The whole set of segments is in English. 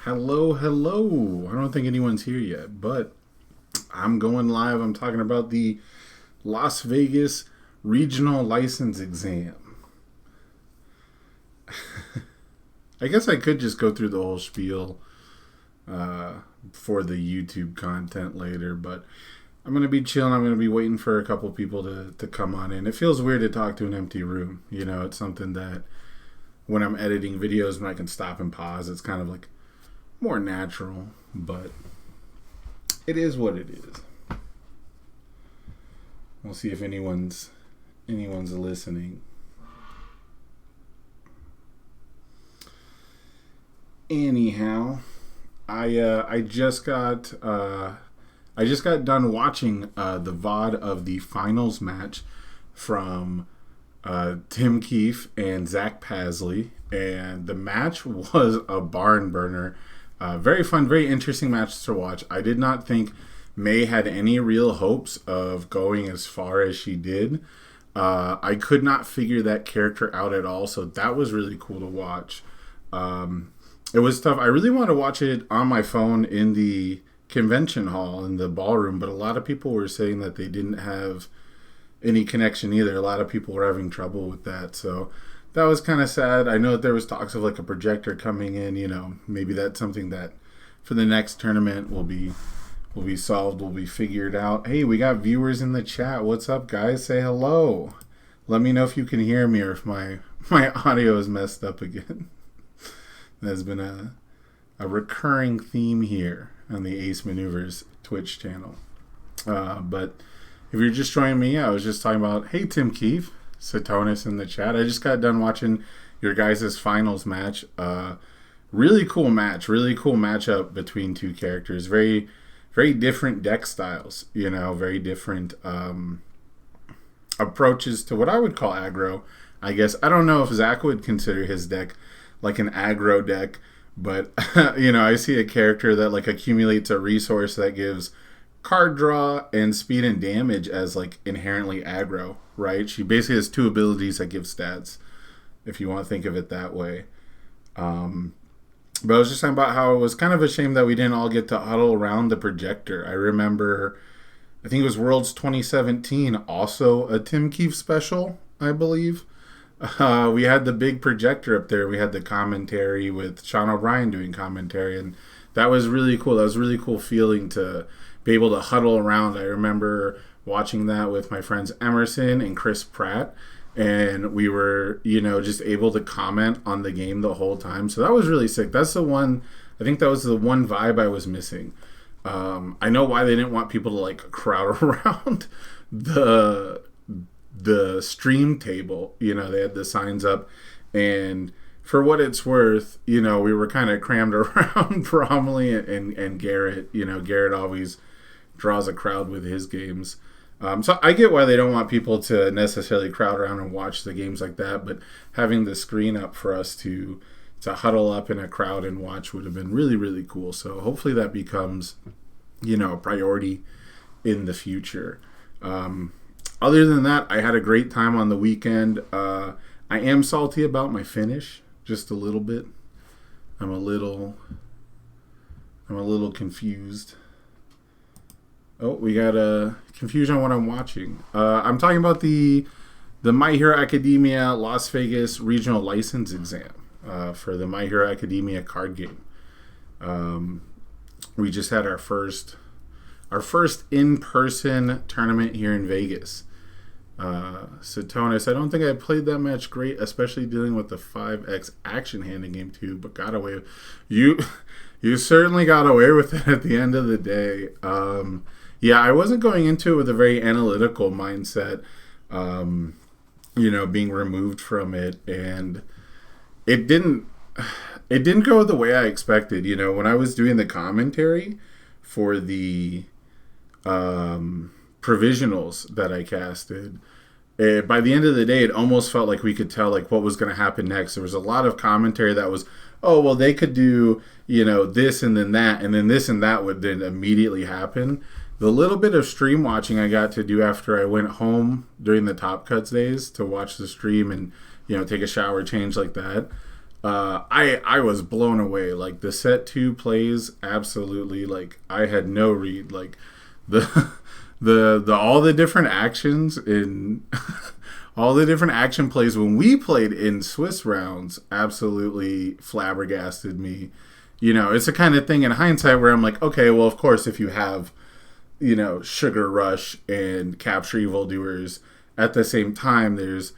Hello, hello. I don't think anyone's here yet, but I'm going live. I'm talking about the Las Vegas regional license exam. I guess I could just go through the whole spiel uh, for the YouTube content later, but I'm going to be chilling. I'm going to be waiting for a couple people to come on in. It feels weird to talk to an empty room. You know, it's something that when I'm editing videos, when I can stop and pause, it's kind of like more natural, but it is what it is. We'll see if anyone's listening. Anyhow, I just got done watching the VOD of the finals match from Tim Keefe and Zach Pasley, and the match was a barn burner. Very fun, very interesting match to watch. I did not think May had any real hopes of going as far as she did. I could not figure that character out at all, so that was really cool to watch. It was tough. I really wanted to watch it on my phone in the convention hall, in the ballroom, but a lot of people were saying that they didn't have any connection either. A lot of people were having trouble with that, so that was kind of sad. I know that there was talks of like a projector coming in. You know, maybe that's something that for the next tournament will be solved, will be figured out. Hey, we got viewers in the chat. What's up, guys? Say hello. Let me know if you can hear me or if my audio is messed up again. There's been a recurring theme here on the Ace Maneuvers Twitch channel. But if you're just joining me, I was just talking about, hey, Tim Keefe, Satonis in the chat. I just got done watching your guys' finals match. Really cool match. Really cool matchup between two characters. Very, very different deck styles. You know, very different approaches to what I would call aggro. I guess I don't know if Zach would consider his deck like an aggro deck, but you know, I see a character that like accumulates a resource that gives card draw and speed and damage as like inherently aggro, right? She basically has two abilities that give stats, if you want to think of it that way. But I was just talking about how it was kind of a shame that we didn't all get to huddle around the projector. I remember, I think it was Worlds 2017, also a Tim Keefe special, I believe. We had the big projector up there. We had the commentary with Sean O'Brien doing commentary, and that was really cool. That was a really cool feeling to be able to huddle around. I remember watching that with my friends Emerson and Chris Pratt, and we were, you know, just able to comment on the game the whole time. So that was really sick. That's the one, I think that was the one vibe I was missing. I know why they didn't want people to like crowd around the stream table. You know, they had the signs up, and for what it's worth, you know, we were kind of crammed around Bromley and Garrett. You know, Garrett always draws a crowd with his games. So I get why they don't want people to necessarily crowd around and watch the games like that, but having the screen up for us to huddle up in a crowd and watch would have been really, really cool. So hopefully that becomes, you know, a priority in the future. Other than that, I had a great time on the weekend. I am salty about my finish, just a little bit. I'm a little confused. Oh, we got a confusion on what I'm watching. I'm talking about the My Hero Academia Las Vegas regional license exam for the My Hero Academia card game. We just had our first in-person tournament here in Vegas. Satonis, I don't think I played that match great, especially dealing with the 5x action hand in game 2, but got away. You certainly got away with it at the end of the day. Yeah, I wasn't going into it with a very analytical mindset, you know, being removed from it, and it didn't go the way I expected. You know, when I was doing the commentary for the provisionals that I casted, by the end of the day, it almost felt like we could tell like what was going to happen next. There was a lot of commentary that was, oh, well, they could do, you know, this and then that, and then this and that would then immediately happen. The little bit of stream watching I got to do after I went home during the Top Cuts days to watch the stream and, you know, take a shower, change like that, I was blown away. Like the set two plays, absolutely. Like I had no read. Like the the all the different actions in all the different action plays when we played in Swiss rounds absolutely flabbergasted me. You know, it's the kind of thing in hindsight where I'm like, okay, well, of course, if you have, you know, Sugar Rush and Capture Evildoers at the same time, there's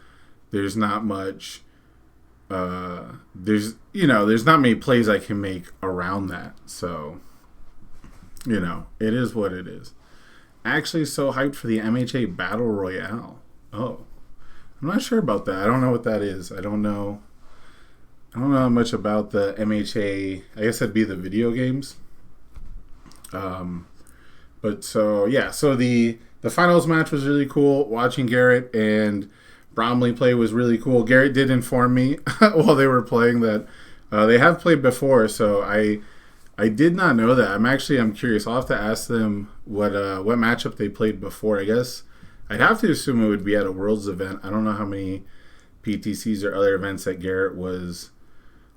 not much. There's not many plays I can make around that. So, you know, it is what it is. Actually, so hyped for the MHA Battle Royale. Oh, I'm not sure about that. I don't know what that is. I don't know much about the MHA. I guess that'd be the video games. But so yeah, so the finals match was really cool. Watching Garrett and Bromley play was really cool. Garrett did inform me while they were playing that they have played before, so I did not know that. I'm curious. I'll have to ask them what matchup they played before. I guess I'd have to assume it would be at a Worlds event. I don't know how many PTCs or other events that Garrett was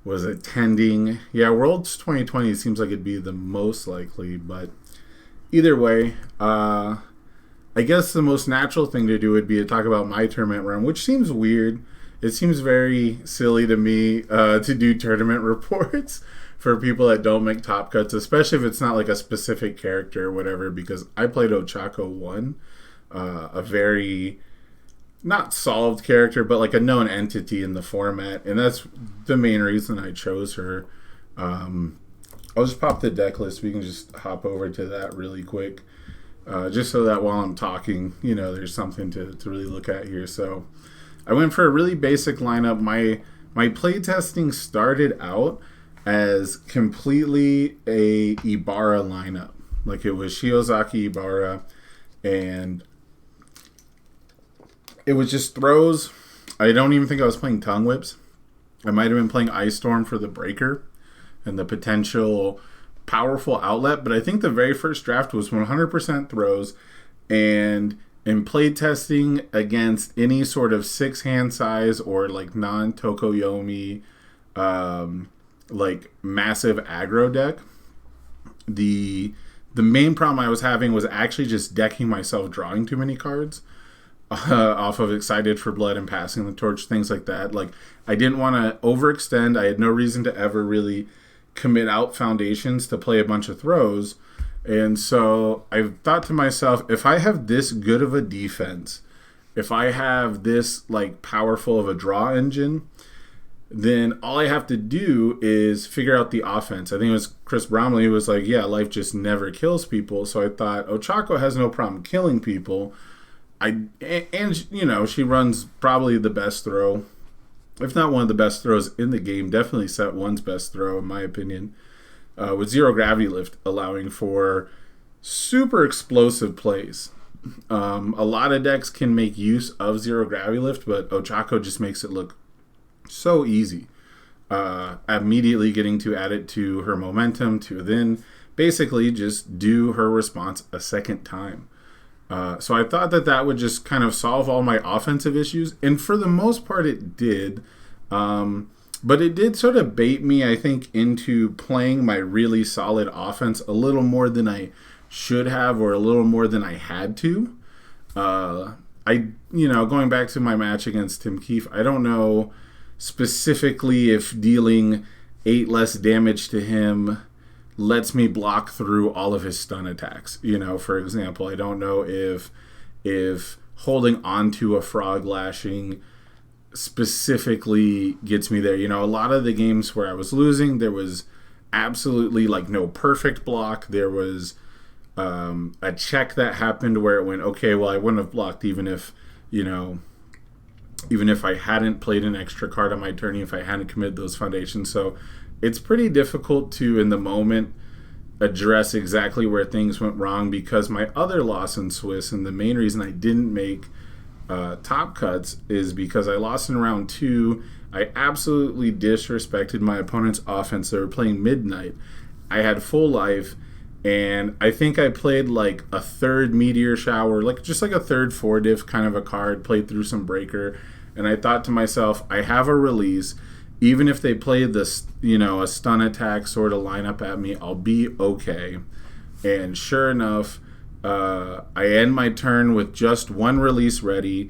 attending. Yeah, Worlds 2020 seems like it'd be the most likely, but either way, I guess the most natural thing to do would be to talk about my tournament run, which seems weird. It seems very silly to me to do tournament reports for people that don't make top cuts, especially if it's not like a specific character or whatever, because I played Ochako 1, a very not solved character, but like a known entity in the format, and that's the main reason I chose her. I'll just pop the deck list. We can just hop over to that really quick, just so that while I'm talking, you know, there's something to really look at here. So I went for a really basic lineup. My playtesting started out as completely a Ibarra lineup. Like it was Shiozaki Ibarra, and it was just throws. I don't even think I was playing Tongue Whips. I might have been playing Ice Storm for the breaker and the potential powerful outlet, but I think the very first draft was 100% throws, and in playtesting against any sort of 6-hand size or like non-Tokoyomi like massive aggro deck, the main problem I was having was actually just decking myself drawing too many cards off of Excited for Blood and Passing the Torch, things like that. Like I didn't want to overextend. I had no reason to ever really commit out foundations to play a bunch of throws. And so I thought to myself, if I have this good of a defense, if I have this like powerful of a draw engine, then all I have to do is figure out the offense. I think it was Chris Bromley who was like, yeah, life just never kills people. So I thought Ochako has no problem killing people. And you know, she runs probably the best throw, if not one of the best throws in the game, definitely set one's best throw in my opinion, with zero gravity lift, allowing for super explosive plays. A lot of decks can make use of zero gravity lift, but Ochako just makes it look so easy. Immediately getting to add it to her momentum to then basically just do her response a second time. So I thought that would just kind of solve all my offensive issues, and for the most part it did. But it did sort of bait me, I think, into playing my really solid offense a little more than I should have, or a little more than I had to. Going back to my match against Tim Keefe, I don't know specifically if dealing 8 less damage to him lets me block through all of his stun attacks. You know, for example, I don't know if holding onto a frog lashing specifically gets me there. You know, a lot of the games where I was losing, there was absolutely like no perfect block. There was a check that happened where it went, okay, well, I wouldn't have blocked even if I hadn't played an extra card on my turn, if I hadn't committed those foundations. So it's pretty difficult to, in the moment, address exactly where things went wrong, because my other loss in Swiss, and the main reason I didn't make top cuts, is because I lost in round 2. I absolutely disrespected my opponent's offense. They were playing Midnight. I had full life, and I think I played like a third Meteor Shower, like just like a third 4-diff kind of a card, played through some Breaker, and I thought to myself, I have a release. even if they play this, a stun attack sort of lineup at me, I'll be okay. And sure enough, I end my turn with just one release ready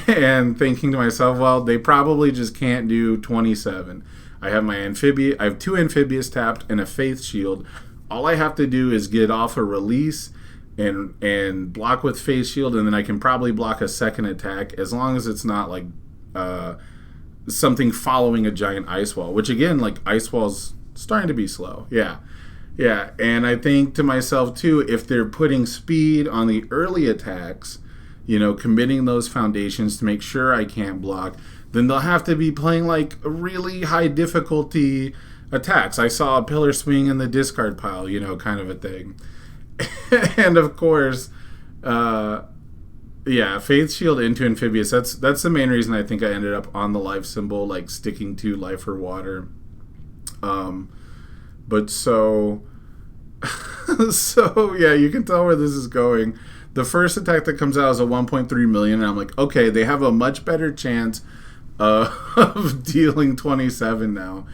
and thinking to myself, well, they probably just can't do 27. I have 2 amphibious tapped and a faith shield. All I have to do is get off a release and block with faith shield, and then I can probably block a second attack as long as it's not like something following a giant ice wall, which again, like ice walls starting to be slow. Yeah, and I think to myself too, if they're putting speed on the early attacks, committing those foundations to make sure I can't block, then they'll have to be playing like really high difficulty attacks. I saw a pillar swing in the discard pile, kind of a thing. And of course, Faith Shield into Amphibious, that's the main reason I think I ended up on the life symbol, like sticking to life or water. But so yeah, you can tell where this is going. The first attack that comes out is a 1.3 million, and I'm like, okay, they have a much better chance of dealing 27 now.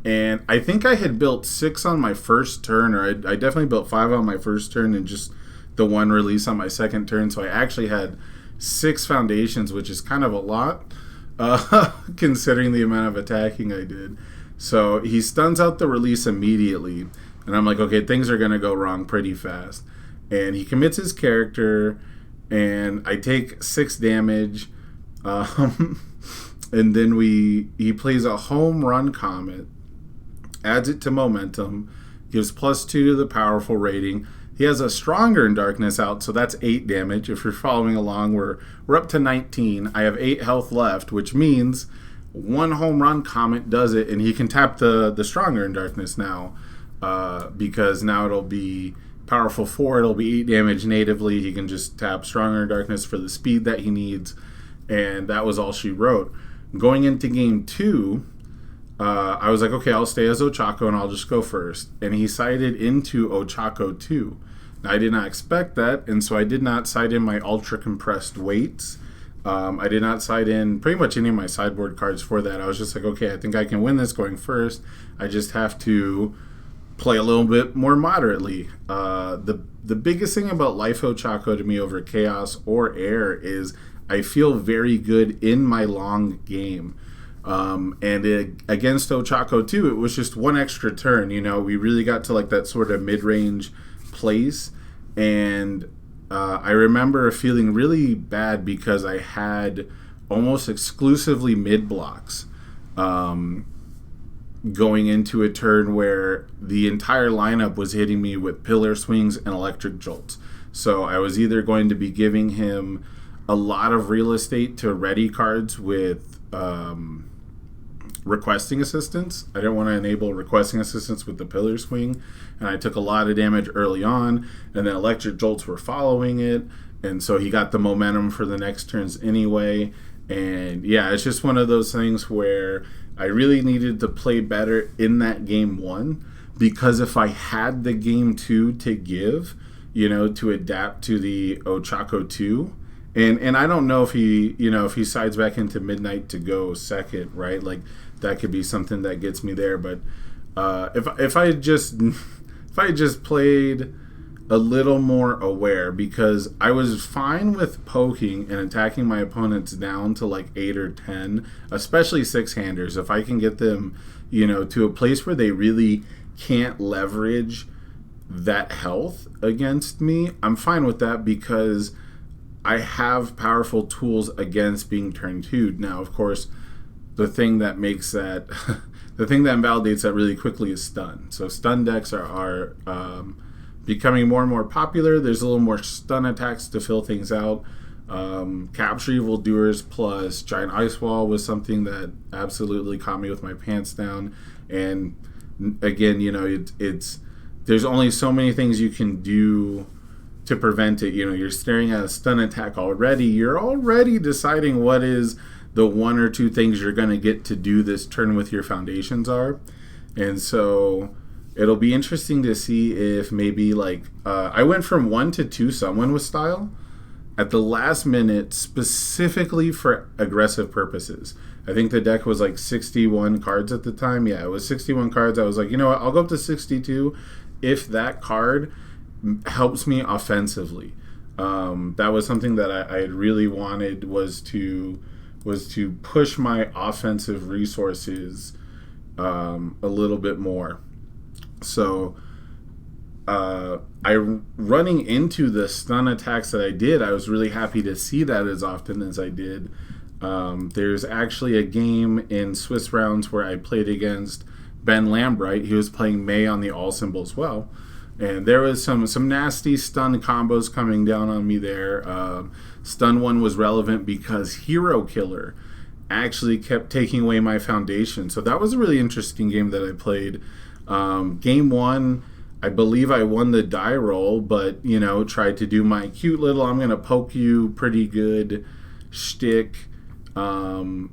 And I think I had built 6 on my first turn, or I definitely built 5 on my first turn and just the one release on my second turn. So I actually had 6 foundations, which is kind of a lot, considering the amount of attacking I did. So he stuns out the release immediately, and I'm like, okay, things are going to go wrong pretty fast. And he commits his character, and I take 6 damage, and then he plays a home run comet, adds it to momentum, gives +2 to the powerful rating. He has a stronger in darkness out, so that's 8 damage. If you're following along, we're up to 19. I have 8 health left, which means 1 home run comet does it, and he can tap the stronger in darkness now, because now it'll be powerful 4. It'll be 8 damage natively. He can just tap stronger in darkness for the speed that he needs, and that was all she wrote. Going into game 2, I was like, okay, I'll stay as Ochako and I'll just go first. And he sided into Ochako 2. Now, I did not expect that, and so I did not side in my ultra compressed weights. I did not side in pretty much any of my sideboard cards for that. I was just like, okay, I think I can win this going first. I just have to play a little bit more moderately. The biggest thing about Life Ochako to me over Chaos or Air is I feel very good in my long game. Against Ochako 2, it was just one extra turn. We really got to like that sort of mid-range place, and I remember feeling really bad because I had almost exclusively mid blocks going into a turn where the entire lineup was hitting me with pillar swings and electric jolts. So I was either going to be giving him a lot of real estate to ready cards with requesting assistance. I didn't want to enable requesting assistance with the pillar swing, and I took a lot of damage early on, and then electric jolts were following it, and so he got the momentum for the next turns anyway. And yeah, it's just one of those things where I really needed to play better in that game 1, because if I had the game 2 to give, to adapt to the Ochako 2, and I don't know if he sides back into Midnight to go second, right? Like that could be something that gets me there. But if I just played a little more aware, because I was fine with poking and attacking my opponents down to like 8 or 10, especially 6-handers. If I can get them, to a place where they really can't leverage that health against me, I'm fine with that, because I have powerful tools against being turn 2'd. Now, of course, the thing that makes that, the thing that invalidates that really quickly is stun. So stun decks are becoming more and more popular. There's a little more stun attacks to fill things out. Capture Evildoers plus Giant Ice Wall was something that absolutely caught me with my pants down. And again, it's there's only so many things you can do to prevent it. You're staring at a stun attack already. You're already deciding what is the 1 or 2 things you're going to get to do this turn with your foundations are. And so it'll be interesting to see if maybe like I went from 1 to 2 someone with style, at the last minute, specifically for aggressive purposes. I think the deck was like 61 cards at the time. Yeah, it was 61 cards. I was like, you know what? I'll go up to 62 if that card helps me offensively. That was something that I had really wanted, was to push my offensive resources a little bit more. So I running into the stun attacks that I did, I was really happy to see that as often as I did. There's actually a game in Swiss rounds where I played against Ben Lambright. He was playing May on the all symbol as well. And there was some nasty stun combos coming down on me there. Stun 1 was relevant because Hero Killer actually kept taking away my foundation. So that was a really interesting game that I played. Game 1, I believe I won the die roll, but, you know, tried to do my cute little I'm going to poke you pretty good shtick. Ran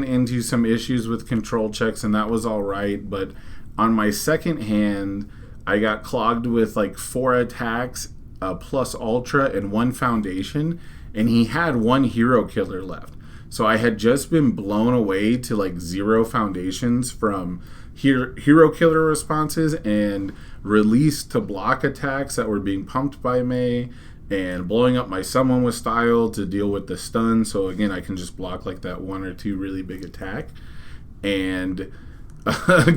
into some issues with control checks, and that was all right. But on my second hand, I got clogged with like 4 attacks, plus Ultra, and 1 foundation, and he had 1 Hero Killer left. So I had just been blown away to like 0 foundations from Hero Killer responses and released to block attacks that were being pumped by May, and blowing up my Someone with Style to deal with the stun. So again, I can just block like that 1 or 2 really big attack. And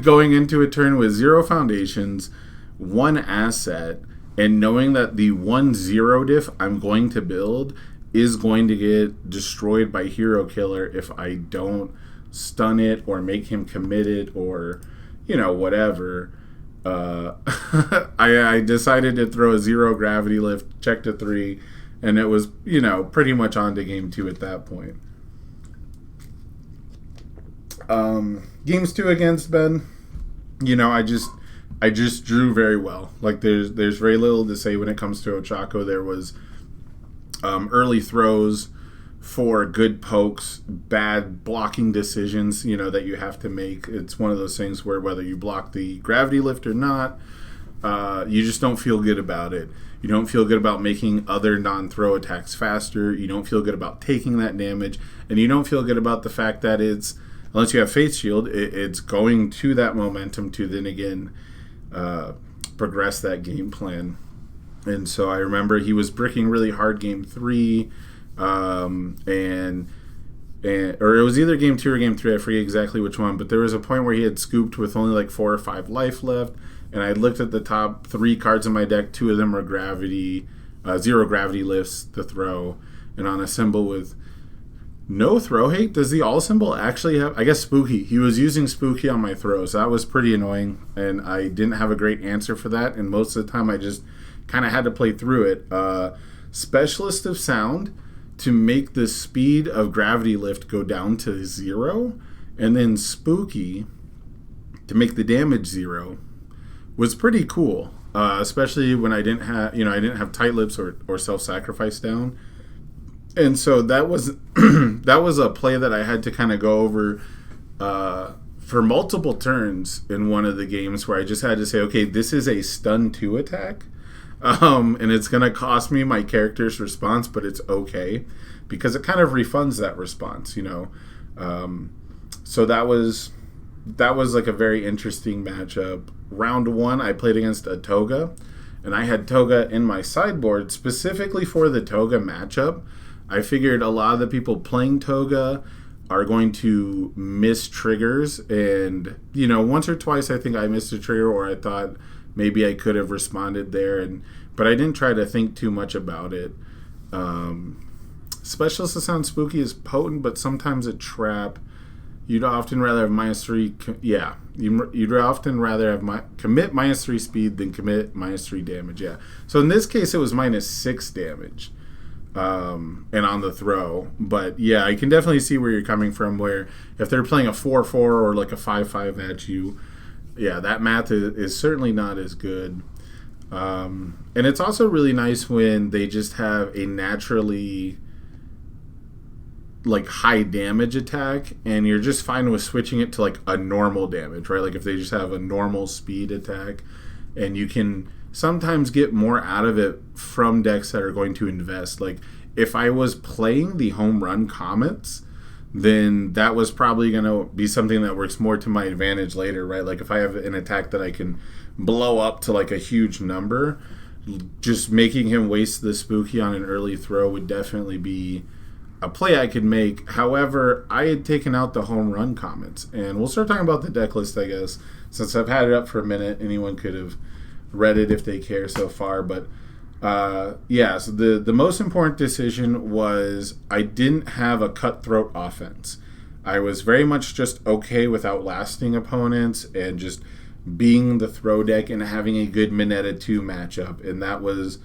going into a turn with 0 foundations, 1 asset, and knowing that the 1/0 diff I'm going to build is going to get destroyed by Hero Killer if I don't stun it or make him committed or, you know, whatever. I decided to throw a 0 gravity lift, check to 3, and it was, you know, pretty much on to game 2 at that point. Games 2 against Ben, you know, I just drew very well. Like there's very little to say when it comes to Ochako. There was early throws for good pokes, bad blocking decisions, you know, that you have to make. It's one of those things where whether you block the gravity lift or not, you just don't feel good about it. You don't feel good about making other non-throw attacks faster. You don't feel good about taking that damage. And you don't feel good about the fact that it's, unless you have Faith Shield, it's going to that momentum to then again progress that game plan. And so I remember he was bricking really hard game 3, and or it was either game 2 or game 3, I forget exactly which one, but there was a point where he had scooped with only like 4 or 5 life left, and I looked at the top 3 cards in my deck. 2 of them were gravity, 0 gravity lifts to throw, and on a symbol with no throw hate. Does the all symbol actually have, I guess, Spooky? He was using Spooky on my throws. That was pretty annoying, and I didn't have a great answer for that, and most of the time I just kind of had to play through it. Specialist of Sound to make the speed of gravity lift go down to 0, and then Spooky to make the damage 0 was pretty cool. Especially when I didn't have tight lips or self-sacrifice down. And so that was that was a play that I had to kind of go over for multiple turns in one of the games, where I just had to say, okay, this is a stun 2 attack. And it's going to cost me my character's response, but it's okay because it kind of refunds that response, you know. So that was like a very interesting matchup. Round 1, I played against a Toga, and I had Toga in my sideboard specifically for the Toga matchup. I figured a lot of the people playing Toga are going to miss triggers, and, you know, once or twice I think I missed a trigger, or I thought maybe I could have responded there, but I didn't try to think too much about it. Specialist of Sound Spooky is potent, but sometimes a trap. You'd often rather have -3. You'd often rather have commit -3 speed than commit -3 damage. Yeah. So in this case, it was -6 damage, and on the throw. But yeah, I can definitely see where you're coming from. Where if they're playing a 4/4 or like a 5/5 at you, yeah, that math is certainly not as good. And it's also really nice when they just have a naturally like high damage attack, and you're just fine with switching it to like a normal damage, right? Like if they just have a normal speed attack, and you can sometimes get more out of it from decks that are going to invest. Like, if I was playing the home run comets, then that was probably going to be something that works more to my advantage later, right? Like, if I have an attack that I can blow up to like a huge number, just making him waste the spooky on an early throw would definitely be a play I could make. However, I had taken out the home run comets, and we'll start talking about the deck list, I guess, since I've had it up for a minute. Anyone could have read it if they care so far, but so the most important decision was I didn't have a cutthroat offense. I was very much just okay with outlasting opponents and just being the throw deck and having a good Mineta 2 matchup, and that was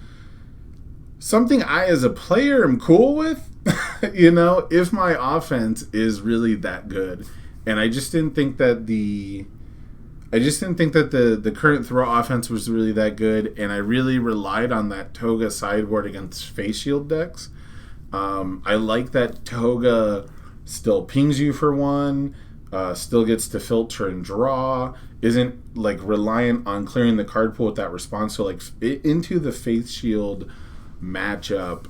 something I as a player am cool with. If my offense is really that good. And I just didn't think that the current throw offense was really that good, and I really relied on that Toga sideboard against face shield decks. I like that Toga still pings you for one, still gets to filter and draw, isn't like reliant on clearing the card pool with that response. So like into the face shield matchup,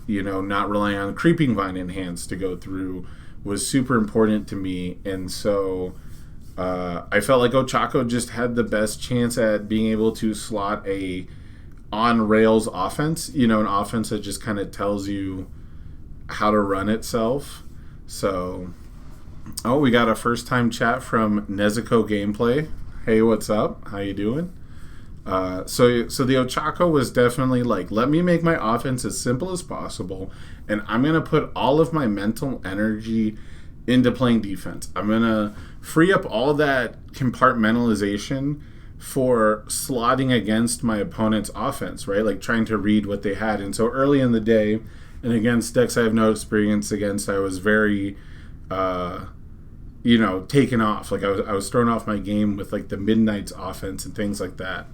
not relying on Creeping Vine Enhance to go through was super important to me, and so I felt like Ochako just had the best chance at being able to slot a on-rails offense, an offense that just kind of tells you how to run itself. So, we got a first-time chat from Nezuko Gameplay. Hey, what's up? How you doing? So the Ochako was definitely like, let me make my offense as simple as possible, and I'm going to put all of my mental energy into playing defense. I'm going to free up all that compartmentalization for slotting against my opponent's offense, right? Like trying to read what they had. And so early in the day, and against decks I have no experience against, I was very, taken off. Like I was thrown off my game with like the Midnight's offense and things like that.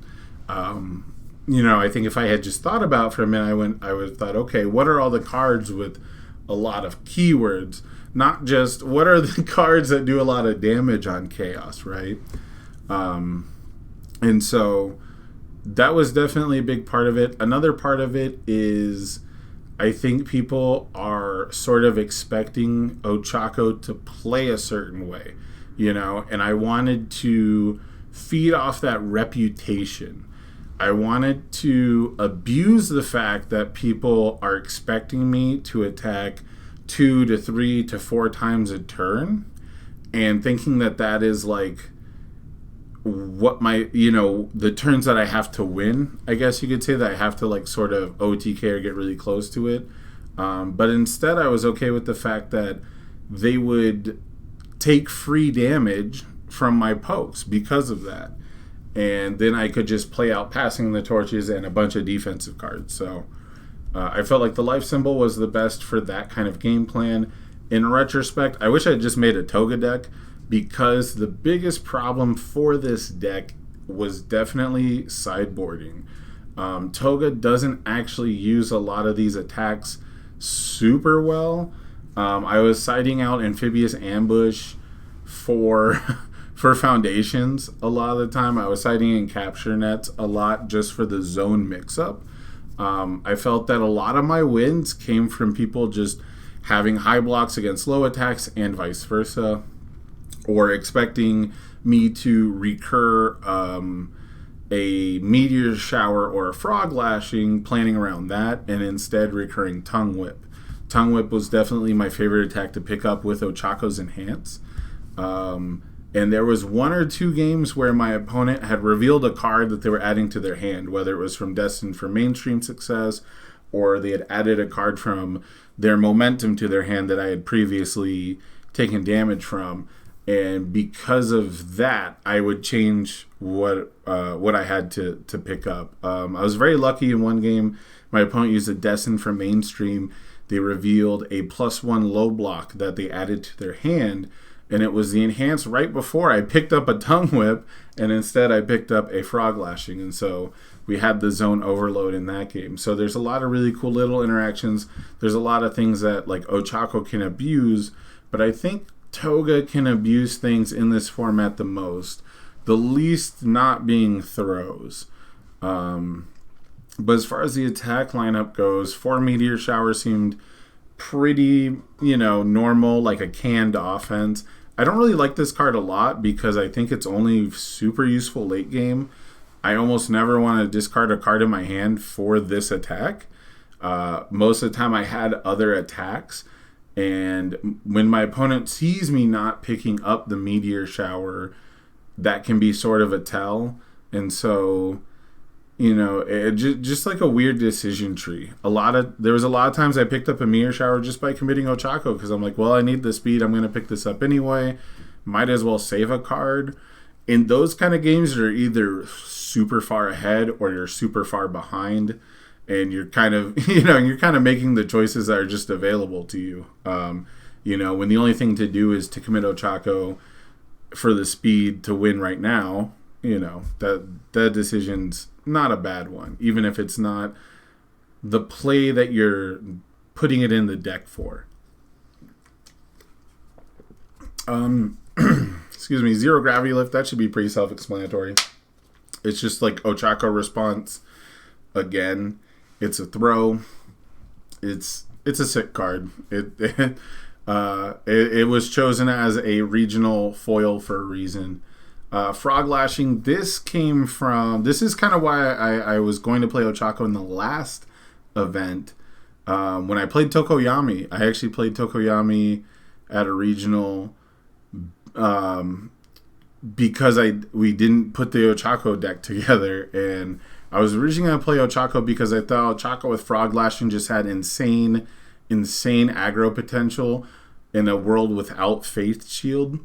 I think if I had just thought about it for a minute, I would have thought, okay, what are all the cards with a lot of keywords? Not just what are the cards that do a lot of damage on Chaos, right? And so that was definitely a big part of it. Another part of it is I think people are sort of expecting Ochako to play a certain way, and I wanted to feed off that reputation. I wanted to abuse the fact that people are expecting me to attack 2 to 3 to 4 times a turn, and thinking that is like what my the turns that I have to win, I guess you could say, that I have to like sort of OTK or get really close to it, but instead I was okay with the fact that they would take free damage from my pokes because of that, and then I could just play out passing the torches and a bunch of defensive cards. So I felt like the life symbol was the best for that kind of game plan. In retrospect, I wish I had just made a Toga deck, because the biggest problem for this deck was definitely sideboarding. Toga doesn't actually use a lot of these attacks super well. I was siding out Amphibious Ambush for foundations a lot of the time. I was siding in Capture Nets a lot just for the zone mix-up. I felt that a lot of my wins came from people just having high blocks against low attacks and vice versa, or expecting me to recur a Meteor Shower or a Frog Lashing, planning around that, and instead recurring Tongue Whip. Tongue Whip was definitely my favorite attack to pick up with Ochako's Enhance. And there was 1 or 2 games where my opponent had revealed a card that they were adding to their hand, whether it was from Destined for Mainstream Success, or they had added a card from their Momentum to their hand that I had previously taken damage from. And because of that, I would change what I had to pick up. I was very lucky in one game. My opponent used a Destined for Mainstream. They revealed a +1 low block that they added to their hand, and it was the Enhance right before I picked up a Tongue Whip, and instead I picked up a Frog Lashing. And so we had the zone overload in that game. So there's a lot of really cool little interactions. There's a lot of things that like Ochako can abuse, but I think Toga can abuse things in this format the most, the least not being throws. But as far as the attack lineup goes, 4 Meteor Shower seemed pretty, normal, like a canned offense. I don't really like this card a lot because I think it's only super useful late game. I almost never want to discard a card in my hand for this attack. Most of the time I had other attacks, and when my opponent sees me not picking up the Meteor Shower, that can be sort of a tell. And so, just like a weird decision tree. There was a lot of times I picked up a Meteor Shower just by committing Ochako because I'm like, well, I need the speed. I'm going to pick this up anyway. Might as well save a card. In those kind of games, you're either super far ahead or you're super far behind, and you're kind of, making the choices that are just available to you. When the only thing to do is to commit Ochako for the speed to win right now, that decision's not a bad one, even if it's not the play that you're putting it in the deck for. Excuse me, Zero Gravity Lift, that should be pretty self-explanatory. It's just like Ochako response. Again, it's a throw. It's a sick card. It was chosen as a regional foil for a reason. Frog Lashing, this is kind of why I was going to play Ochako in the last event. When I played Tokoyami, I actually played Tokoyami at a regional because we didn't put the Ochako deck together, and I was originally going to play Ochako because I thought Ochako with Frog Lashing just had insane aggro potential in a world without Faith Shield.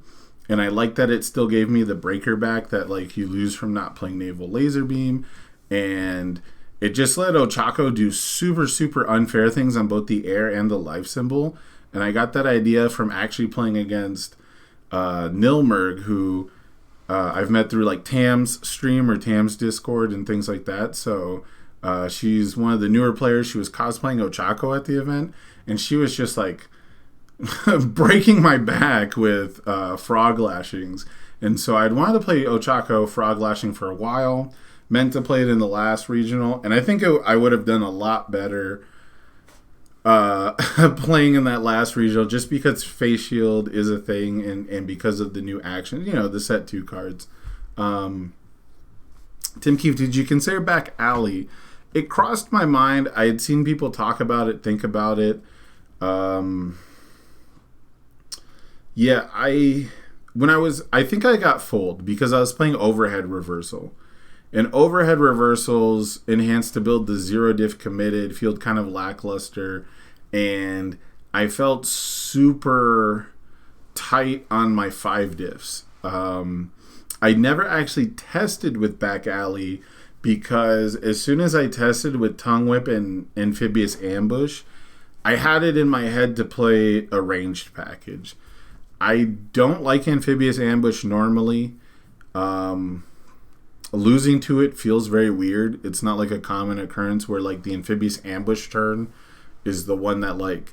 And I like that it still gave me the breaker back that like you lose from not playing Naval Laser Beam. And it just let Ochako do super, super unfair things on both the air and the life symbol. And I got that idea from actually playing against Nilmerg, who I've met through like Tam's stream or Tam's Discord and things like that. So she's one of the newer players. She was cosplaying Ochako at the event, and she was just like breaking my back with Frog Lashings. And so I'd wanted to play Ochako Frog Lashing for a while, meant to play it in the last regional, and I think I would have done a lot better playing in that last regional just because Face Shield is a thing and because of the new action, the set 2 cards. Tim Keefe, did you consider back Alley? It crossed my mind. I had seen people talk about it, think about it. Yeah, I think I got fooled because I was playing Overhead Reversal. And Overhead Reversals enhanced to build the 0 diff committed, field kind of lackluster, and I felt super tight on my 5 diffs. I never actually tested with Back Alley because as soon as I tested with Tongue Whip and Amphibious Ambush, I had it in my head to play a ranged package. I don't like Amphibious Ambush normally. Losing to it feels very weird. It's not like a common occurrence where like the Amphibious Ambush turn is the one that like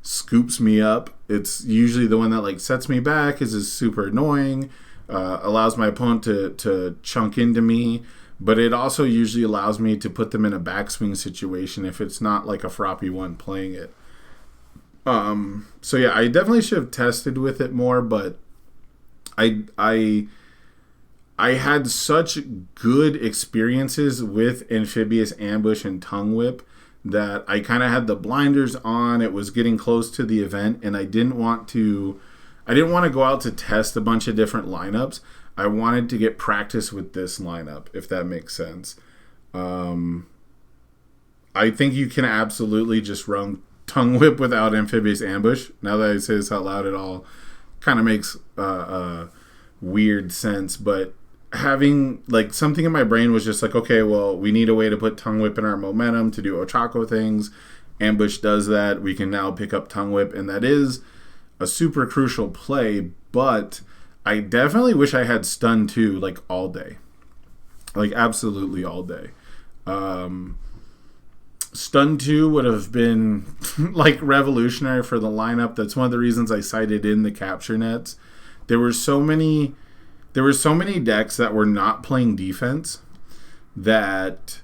scoops me up. It's usually the one that like sets me back, is super annoying, allows my opponent to chunk into me, but it also usually allows me to put them in a backswing situation if it's not like a Froppy one playing it. So yeah, I definitely should have tested with it more, but I had such good experiences with Amphibious Ambush and Tongue Whip that I kind of had the blinders on. It was getting close to the event, and I didn't want to go out to test a bunch of different lineups. I wanted to get practice with this lineup, if that makes sense. I think you can absolutely just run Tongue Whip without Amphibious Ambush. Now that I say this out loud, it all kind of makes weird sense, but having like something in my brain was just like, okay, well, we need a way to put Tongue Whip in our momentum to do Ochako things. Ambush does that. We can now pick up Tongue Whip, and that is a super crucial play, but I definitely wish I had Stun 2 like all day. Like absolutely all day. Stun 2 would have been like revolutionary for the lineup. That's one of the reasons I cited in the capture nets. There were so many decks that were not playing defense that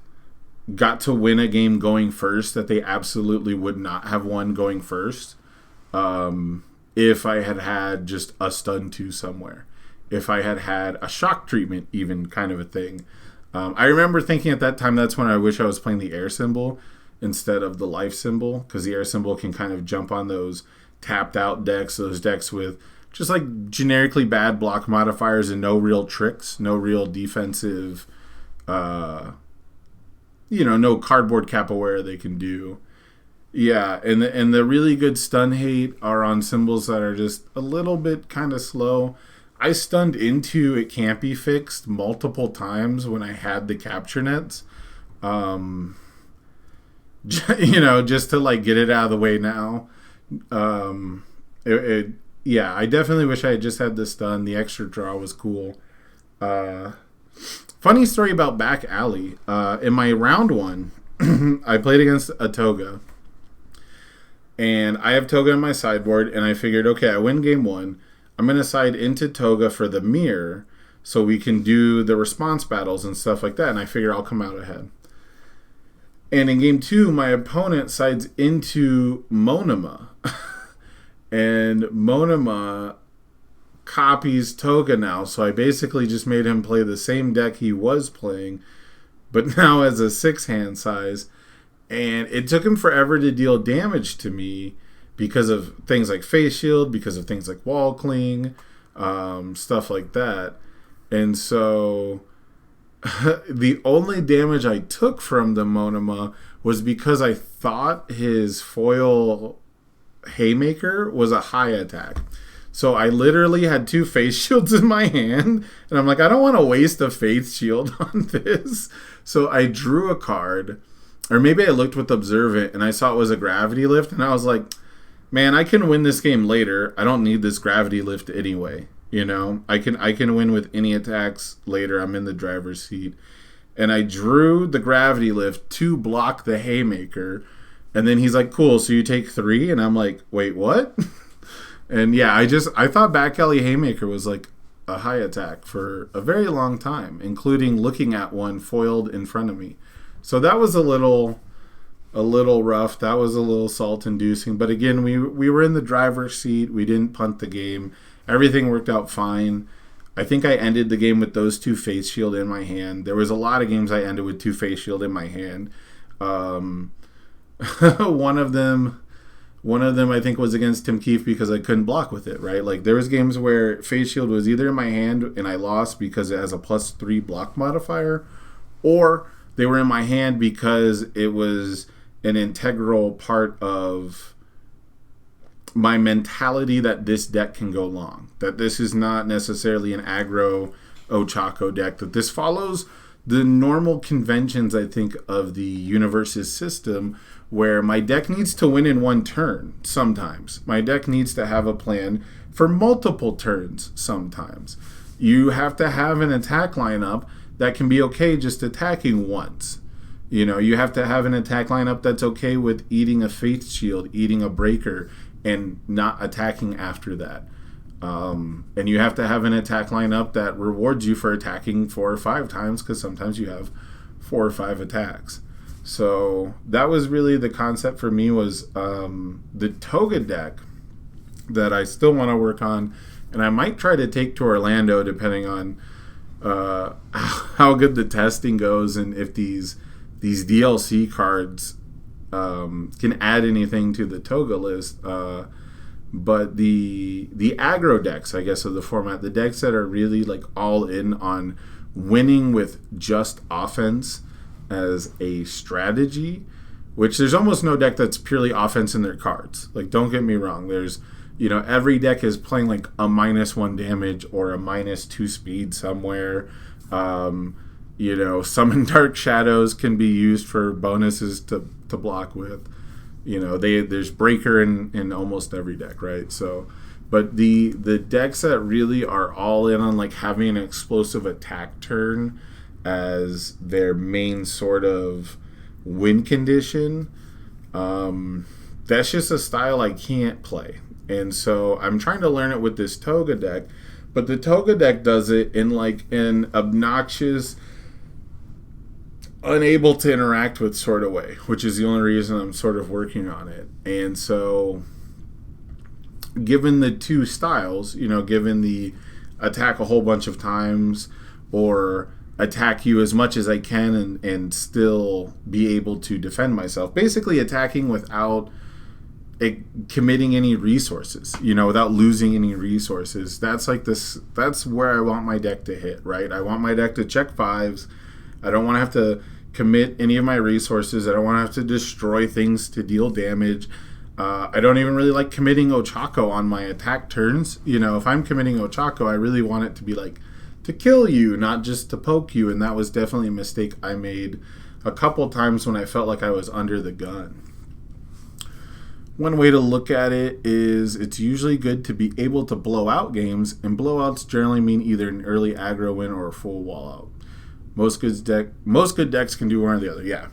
got to win a game going first that they absolutely would not have won going first if I had had just a stun 2 somewhere. If I had had a shock treatment, even kind of a thing. I remember thinking at that time, that's when I wish I was playing the air symbol instead of the life symbol, because the air symbol can kind of jump on those tapped out decks, those decks with just like generically bad block modifiers and no real tricks, no real defensive, no cardboard capoeira they can do. Yeah, and the really good stun hate are on symbols that are just a little bit kind of slow. I stunned into It Can't Be Fixed multiple times when I had the capture nets. Just to like get it out of the way now. I definitely wish I had just had the stun. The extra draw was cool. Funny story about Back Alley. In my round 1, I played against a Toga. And I have Toga in my sideboard, and I figured, okay, I win game 1. I'm going to side into Toga for the mirror so we can do the response battles and stuff like that, and I figure I'll come out ahead. And in game 2, my opponent sides into Monoma. And Monoma copies Toga now, so I basically just made him play the same deck he was playing, but now as a 6-hand size. And it took him forever to deal damage to me because of things like Face Shield, because of things like Wall Cling, stuff like that. And so the only damage I took from the Monoma was because I thought his foil Haymaker was a high attack. So I literally had 2 Face Shields in my hand, and I'm like, I don't want to waste a Face Shield on this. So I drew a card, or maybe I looked with Observant, and I saw it was a Gravity Lift, and I was like, man, I can win this game later. I don't need this Gravity Lift anyway. I can win with any attacks later. I'm in the driver's seat. And I drew the Gravity Lift to block the Haymaker. And then he's like, cool, so you take 3? And I'm like, wait, what? And yeah, I thought Back Alley Haymaker was like a high attack for a very long time, including looking at one foiled in front of me. So that was a little rough. That was a little salt-inducing. But again, we were in the driver's seat. We didn't punt the game. Everything worked out fine. I think I ended the game with those 2 Face Shield in my hand. There was a lot of games I ended with 2 Face Shield in my hand. One of them I think was against Tim Keefe because I couldn't block with it, right? Like there was games where Face Shield was either in my hand and I lost because it has a +3 block modifier, or they were in my hand because it was an integral part of my mentality that this deck can go long, that this is not necessarily an aggro Ochako deck, that this follows the normal conventions, I think, of the universe's system, where my deck needs to win in one turn sometimes. My deck needs to have a plan for multiple turns sometimes. You have to have an attack lineup that can be okay just attacking once. You have to have an attack lineup that's okay with eating a Faith Shield, eating a Breaker, and not attacking after that. And you have to have an attack lineup that rewards you for attacking 4 or 5 times, because sometimes you have 4 or 5 attacks. So that was really the concept for me, was the Toga deck that I still want to work on, and I might try to take to Orlando depending on how good the testing goes and if these DLC cards can add anything to the Toga list. But the aggro decks, I guess, of the format, the decks that are really like all in on winning with just offense as a strategy, which there's almost no deck that's purely offense in their cards. Like, don't get me wrong. There's, every deck is playing like a -1 damage or a -2 speed somewhere. Summon Dark Shadows can be used for bonuses to block with. There's Breaker in almost every deck, right? So, but the decks that really are all in on like having an explosive attack turn as their main sort of win condition, that's just a style I can't play. And so I'm trying to learn it with this Toga deck, but the Toga deck does it in like an obnoxious, unable to interact with Sword Away, which is the only reason I'm sort of working on it. And so, given the two styles, given the attack a whole bunch of times or attack you as much as I can and still be able to defend myself, basically attacking without committing any resources, without losing any resources. That's where I want my deck to hit, right? I want my deck to check fives. I don't want to have to commit any of my resources. I don't want to have to destroy things to deal damage. I don't even really like committing Ochako on my attack turns. If I'm committing Ochako, I really want it to be like to kill you, not just to poke you. And that was definitely a mistake I made a couple times when I felt like I was under the gun. One way to look at it is it's usually good to be able to blow out games, and blowouts generally mean either an early aggro win or a full wall out. Most good decks can do one or the other. Yeah.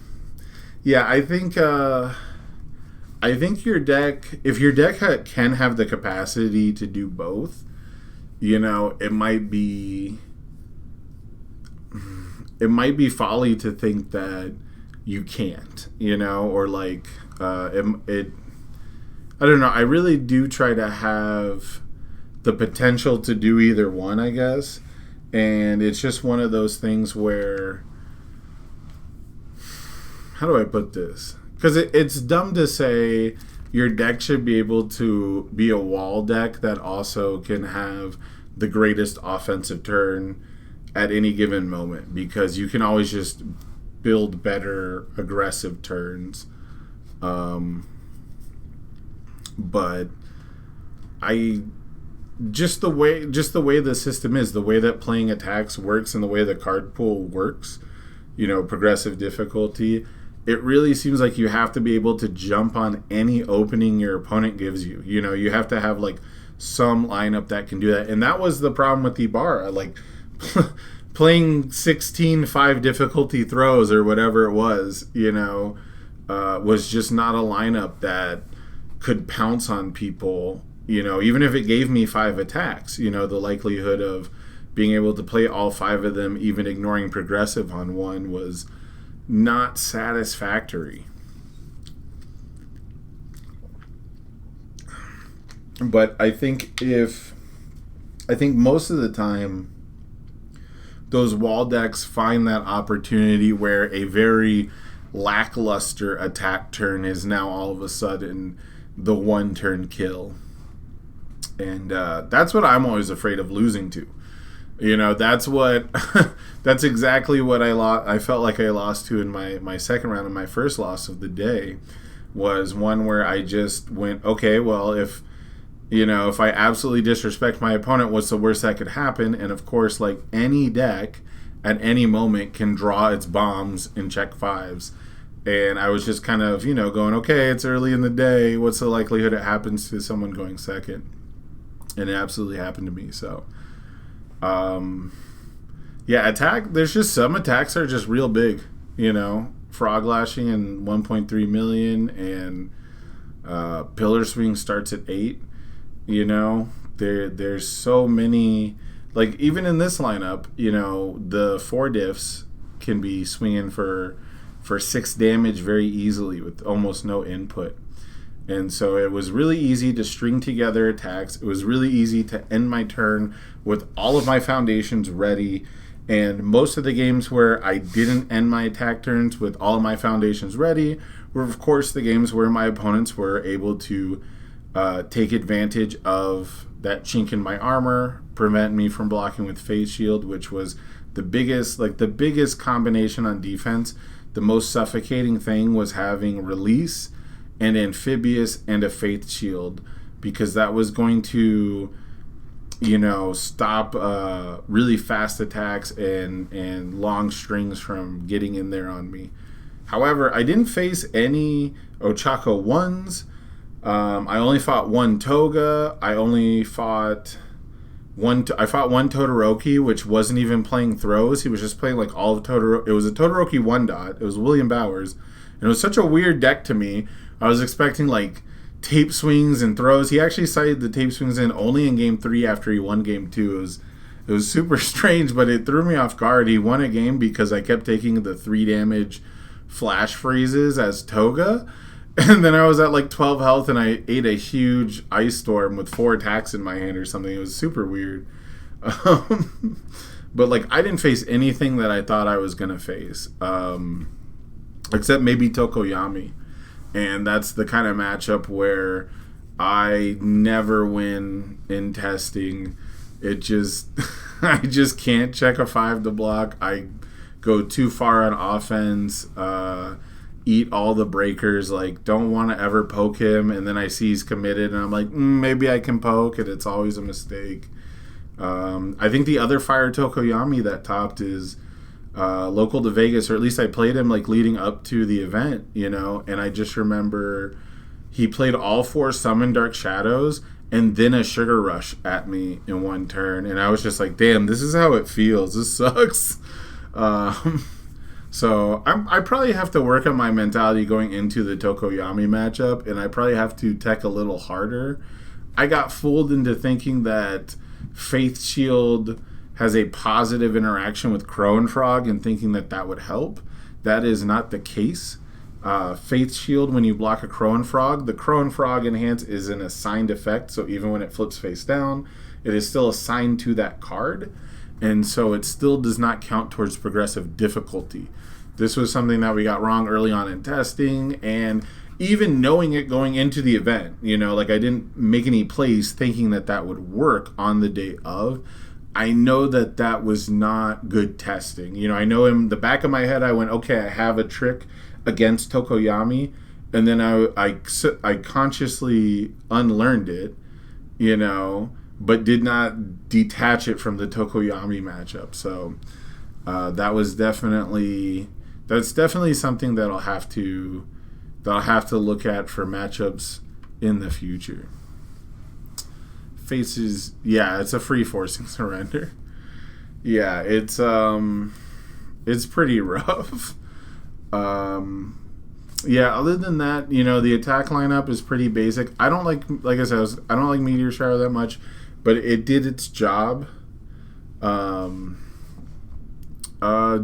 I think your deck, if your deck can have the capacity to do both, it might be folly to think that you can't, or like I don't know. I really do try to have the potential to do either one, I guess. And it's just one of those things where, how do I put this? Because it's dumb to say your deck should be able to be a wall deck that also can have the greatest offensive turn at any given moment, because you can always just build better aggressive turns. But just the way the system is, the way that playing attacks works, and the way the card pool works, progressive difficulty, it really seems like you have to be able to jump on any opening your opponent gives you. You have to have like some lineup that can do that. And that was the problem with Ibarra. Like playing 16 5 difficulty throws or whatever it was, was just not a lineup that could pounce on people, even if it gave me 5 attacks. The likelihood of being able to play all 5 of them, even ignoring progressive on one, was not satisfactory. But I think most of the time those wall decks find that opportunity where a very lackluster attack turn is now all of a sudden the one turn kill. And that's what I'm always afraid of losing to. That's exactly what I felt like I lost to in my second round. And my first loss of the day was one where I just went, okay, well, if I absolutely disrespect my opponent, what's the worst that could happen? And of course, like any deck at any moment can draw its bombs and check fives. And I was just kind of, going, okay, it's early in the day. What's the likelihood it happens to someone going second? And it absolutely happened to me. So, attack. There's just some attacks that are just real big, Frog Lashing and 1.3 million, and Pillar Swing starts at 8. There's so many. Like even in this lineup, the 4 diffs can be swinging for 6 damage very easily with almost no input. And so it was really easy to string together attacks. It was really easy to end my turn with all of my foundations ready. And most of the games where I didn't end my attack turns with all of my foundations ready were, of course, the games where my opponents were able to take advantage of that chink in my armor, prevent me from blocking with Phase Shield, which was the biggest combination on defense. The most suffocating thing was having Release and Amphibious and a Faith Shield, because that was going to, stop really fast attacks and long strings from getting in there on me. However, I didn't face any Ochako 1s. I only fought one Toga. I fought one Todoroki, which wasn't even playing throws. He was just playing like all of Todoroki. It was a Todoroki 1-dot. It was William Bowers. And it was such a weird deck to me. I was expecting like tape swings and throws. He actually cited the tape swings in only in game 3 after he won game 2. It was super strange, but it threw me off guard. He won a game because I kept taking the 3 damage flash freezes as Toga. And then I was at like 12 health and I ate a huge ice storm with 4 attacks in my hand or something. It was super weird. But like I didn't face anything that I thought I was going to face. Except maybe Tokoyami. And that's the kind of matchup where I never win in testing. It just, I just can't check a 5 to block. I go too far on offense, eat all the breakers, like don't want to ever poke him. And then I see he's committed and I'm like, maybe I can poke, and it's always a mistake. I think the other Fire Tokoyami that topped is local to Vegas, or at least I played him like leading up to the event, and I just remember he played all 4 Summon Dark Shadows and then a Sugar Rush at me in one turn, and I was just like, damn, this is how it feels. This sucks. So I probably have to work on my mentality going into the Tokoyami matchup, and I probably have to tech a little harder. I got fooled into thinking that Faith Shield has a positive interaction with Crow and Frog and thinking that that would help. That is not the case. Faith Shield, when you block a Crow and Frog, the Crow and Frog enhance is an assigned effect, so even when it flips face down, it is still assigned to that card, and so it still does not count towards progressive difficulty. This was something that we got wrong early on in testing, and even knowing it going into the event, like I didn't make any plays thinking that that would work on the day of. I know that that was not good testing. I know in the back of my head, I went, okay, I have a trick against Tokoyami, and then I consciously unlearned it, but did not detach it from the Tokoyami matchup. So that's definitely something that I'll have to look at for matchups in the future. Faces, yeah, it's a free forcing surrender. Yeah, it's pretty rough. Yeah, other than that, the attack lineup is pretty basic. I don't like I said, I don't like Meteor Shower that much, but it did its job. Do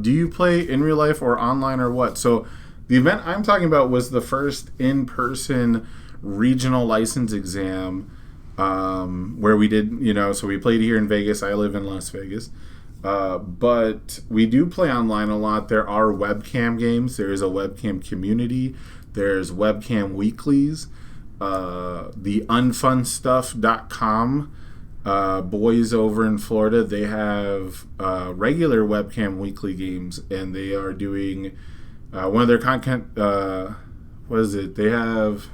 you play in real life or online or what? So the event I'm talking about was the first in-person regional license exam, where we did, so we played here in Vegas. I live in Las Vegas. But we do play online a lot. There are webcam games. There is a webcam community. There's webcam weeklies. The unfunstuff.com boys over in Florida, they have regular webcam weekly games, and they are doing one of their content. What is it? They have,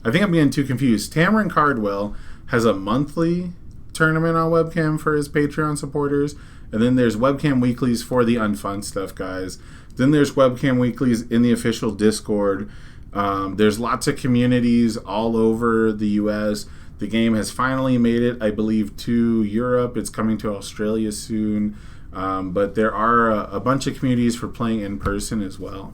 I think I'm getting too confused. Tamarin Cardwell has a monthly tournament on webcam for his Patreon supporters. And then there's webcam weeklies for the Unfun Stuff guys. Then there's webcam weeklies in the official Discord. There's lots of communities all over the U.S. The game has finally made it, I believe, to Europe. It's coming to Australia soon. But there are a bunch of communities for playing in person as well.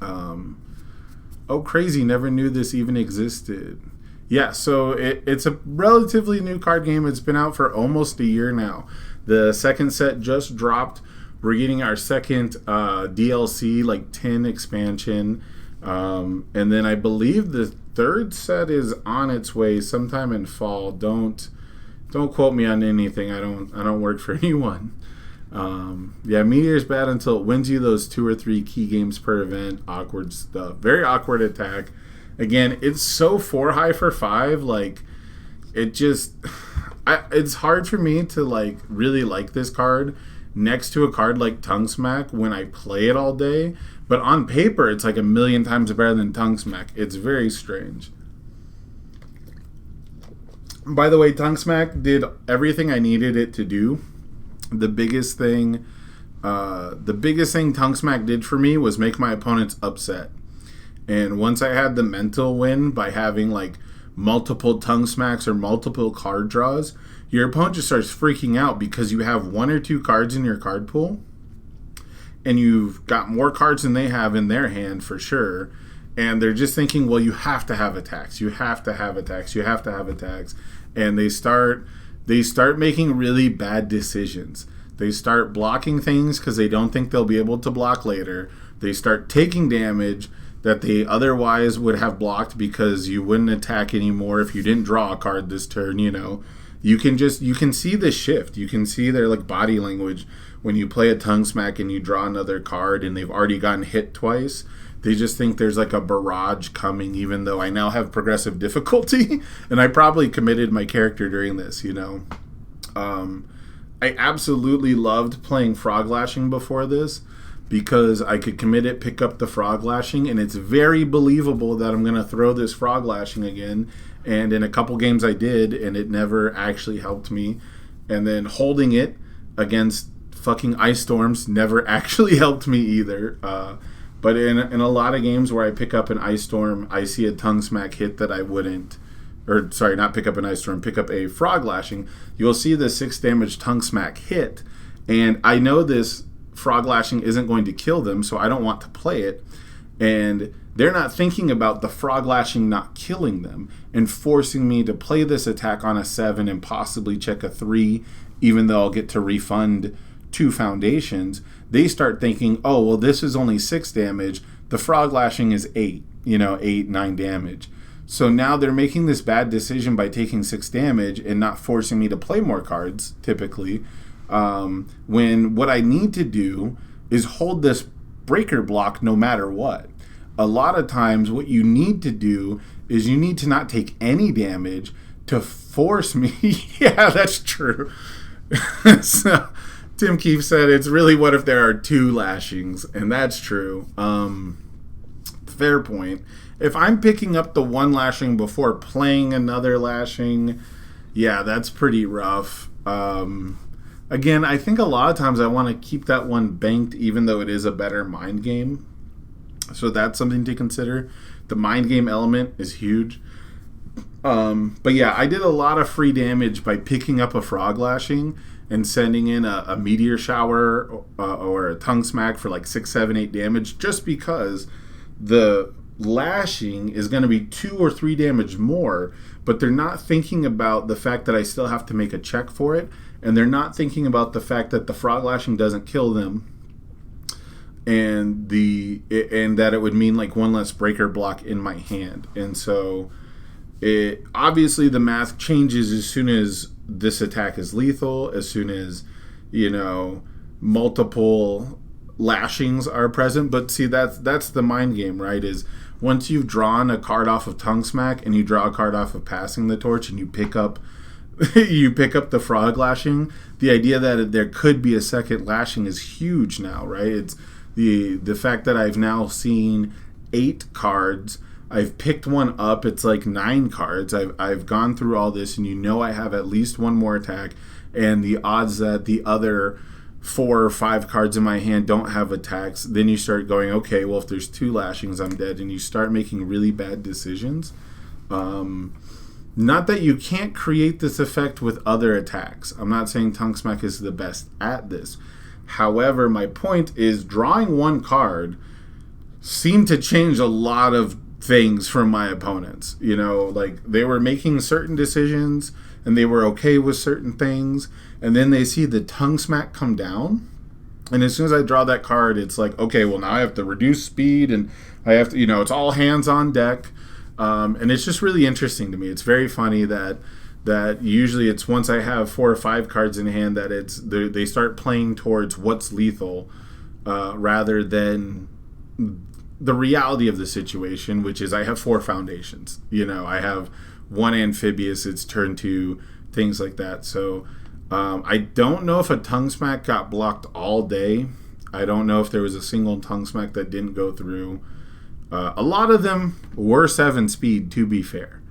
Oh, crazy. Never knew this even existed. Yeah, so it's a relatively new card game. It's been out for almost a year now. The second set just dropped. We're getting our second DLC, like 10 expansion. And then I believe the third set is on its way sometime in fall. Don't quote me on anything. I don't work for anyone. Yeah, Meteor's bad until it wins you those 2 or 3 key games per event. Awkward stuff. Very awkward attack. Again, it's so 4 high for 5. Like, it just... it's hard for me to like really like this card next to a card like Tongue Smack when I play it all day, but on paper it's like a million times better than Tongue Smack. It's very strange. By the way, Tongue Smack did everything I needed it to do. The biggest thing Tongue Smack did for me was make my opponents upset. And once I had the mental win by having like multiple Tongue Smacks or multiple card draws, your opponent just starts freaking out because you have 1 or 2 cards in your card pool and you've got more cards than they have in their hand for sure, and they're just thinking, well, you have to have attacks, and they start they start making really bad decisions. They start blocking things because they don't think they'll be able to block later. They start taking damage that they otherwise would have blocked because you wouldn't attack anymore if you didn't draw a card this turn, you know. You can see the shift. You can see their like body language when you play a tongue smack and you draw another card and they've already gotten hit twice. They just think there's like a barrage coming, even though I now have progressive difficulty and I probably committed my character during this, you know. I absolutely loved playing Frog Lashing before this because I could commit it, pick up the Frog Lashing, and it's very believable that I'm going to throw this Frog Lashing again. And in a couple games I did, and it never actually helped me. And then holding it against fucking Ice Storms never actually helped me either. But in a lot of games where I pick up an Ice Storm, I see a Tongue Smack hit that I wouldn't. Or, sorry, not pick up an Ice Storm, pick up a Frog Lashing. You'll see the 6 damage Tongue Smack hit. And I know this Frog Lashing isn't going to kill them, so I don't want to play it. And they're not thinking about the Frog Lashing not killing them and forcing me to play this attack on a 7 and possibly check a 3, even though I'll get to refund 2 foundations. They start thinking, oh, well, this is only 6 damage. The Frog Lashing is 8, 9 damage. So now they're making this bad decision by taking 6 damage and not forcing me to play more cards, typically, when what I need to do is hold this breaker block no matter what. A lot of times what you need to do is you need to not take any damage to force me. Yeah, that's true. So, Tim Keefe said, it's really what if there are 2 lashings, and that's true. Fair point. If I'm picking up the 1 lashing before playing another lashing, yeah, that's pretty rough. Again, I think a lot of times I want to keep that one banked even though it is a better mind game. So that's something to consider. The mind game element is huge. But yeah, I did a lot of free damage by picking up a Frog Lashing and sending in a Meteor Shower or a Tongue Smack for like 6, 7, 8 damage just because the lashing is going to be 2 or 3 damage more, but they're not thinking about the fact that I still have to make a check for it, and they're not thinking about the fact that the Frog Lashing doesn't kill them, and that it would mean like 1 less breaker block in my hand. And so it obviously the math changes as soon as this attack is lethal, as soon as multiple lashings are present. But see, that's the mind game, right? Is once you've drawn a card off of Tongue Smack and you draw a card off of Passing the Torch and you pick up the Frog Lashing, the idea that there could be a second lashing is huge now, right? It's the fact that I've now seen 8 cards. I've picked one up. It's like 9 cards. I've gone through all this, and I have at least 1 more attack, and the odds that the other 4 or 5 cards in my hand don't have attacks, then you start going, okay, well, if there's 2 lashings, I'm dead, and you start making really bad decisions. Not that you can't create this effect with other attacks. I'm not saying Tongue Smack is the best at this. However, my point is drawing 1 card seemed to change a lot of things from my opponents. Like they were making certain decisions and they were okay with certain things, and then they see the Tongue Smack come down, and as soon as I draw that card, it's like, okay, well, now I have to reduce speed, and I have to, it's all hands on deck. And it's just really interesting to me. It's very funny that usually it's once I have 4 or 5 cards in hand that they start playing towards what's lethal rather than the reality of the situation, which is I have 4 foundations. I have 1 amphibious, it's turn 2, things like that. So I don't know if a Tongue Smack got blocked all day. I don't know if there was a single Tongue Smack that didn't go through. A lot of them were 7 speed, to be fair.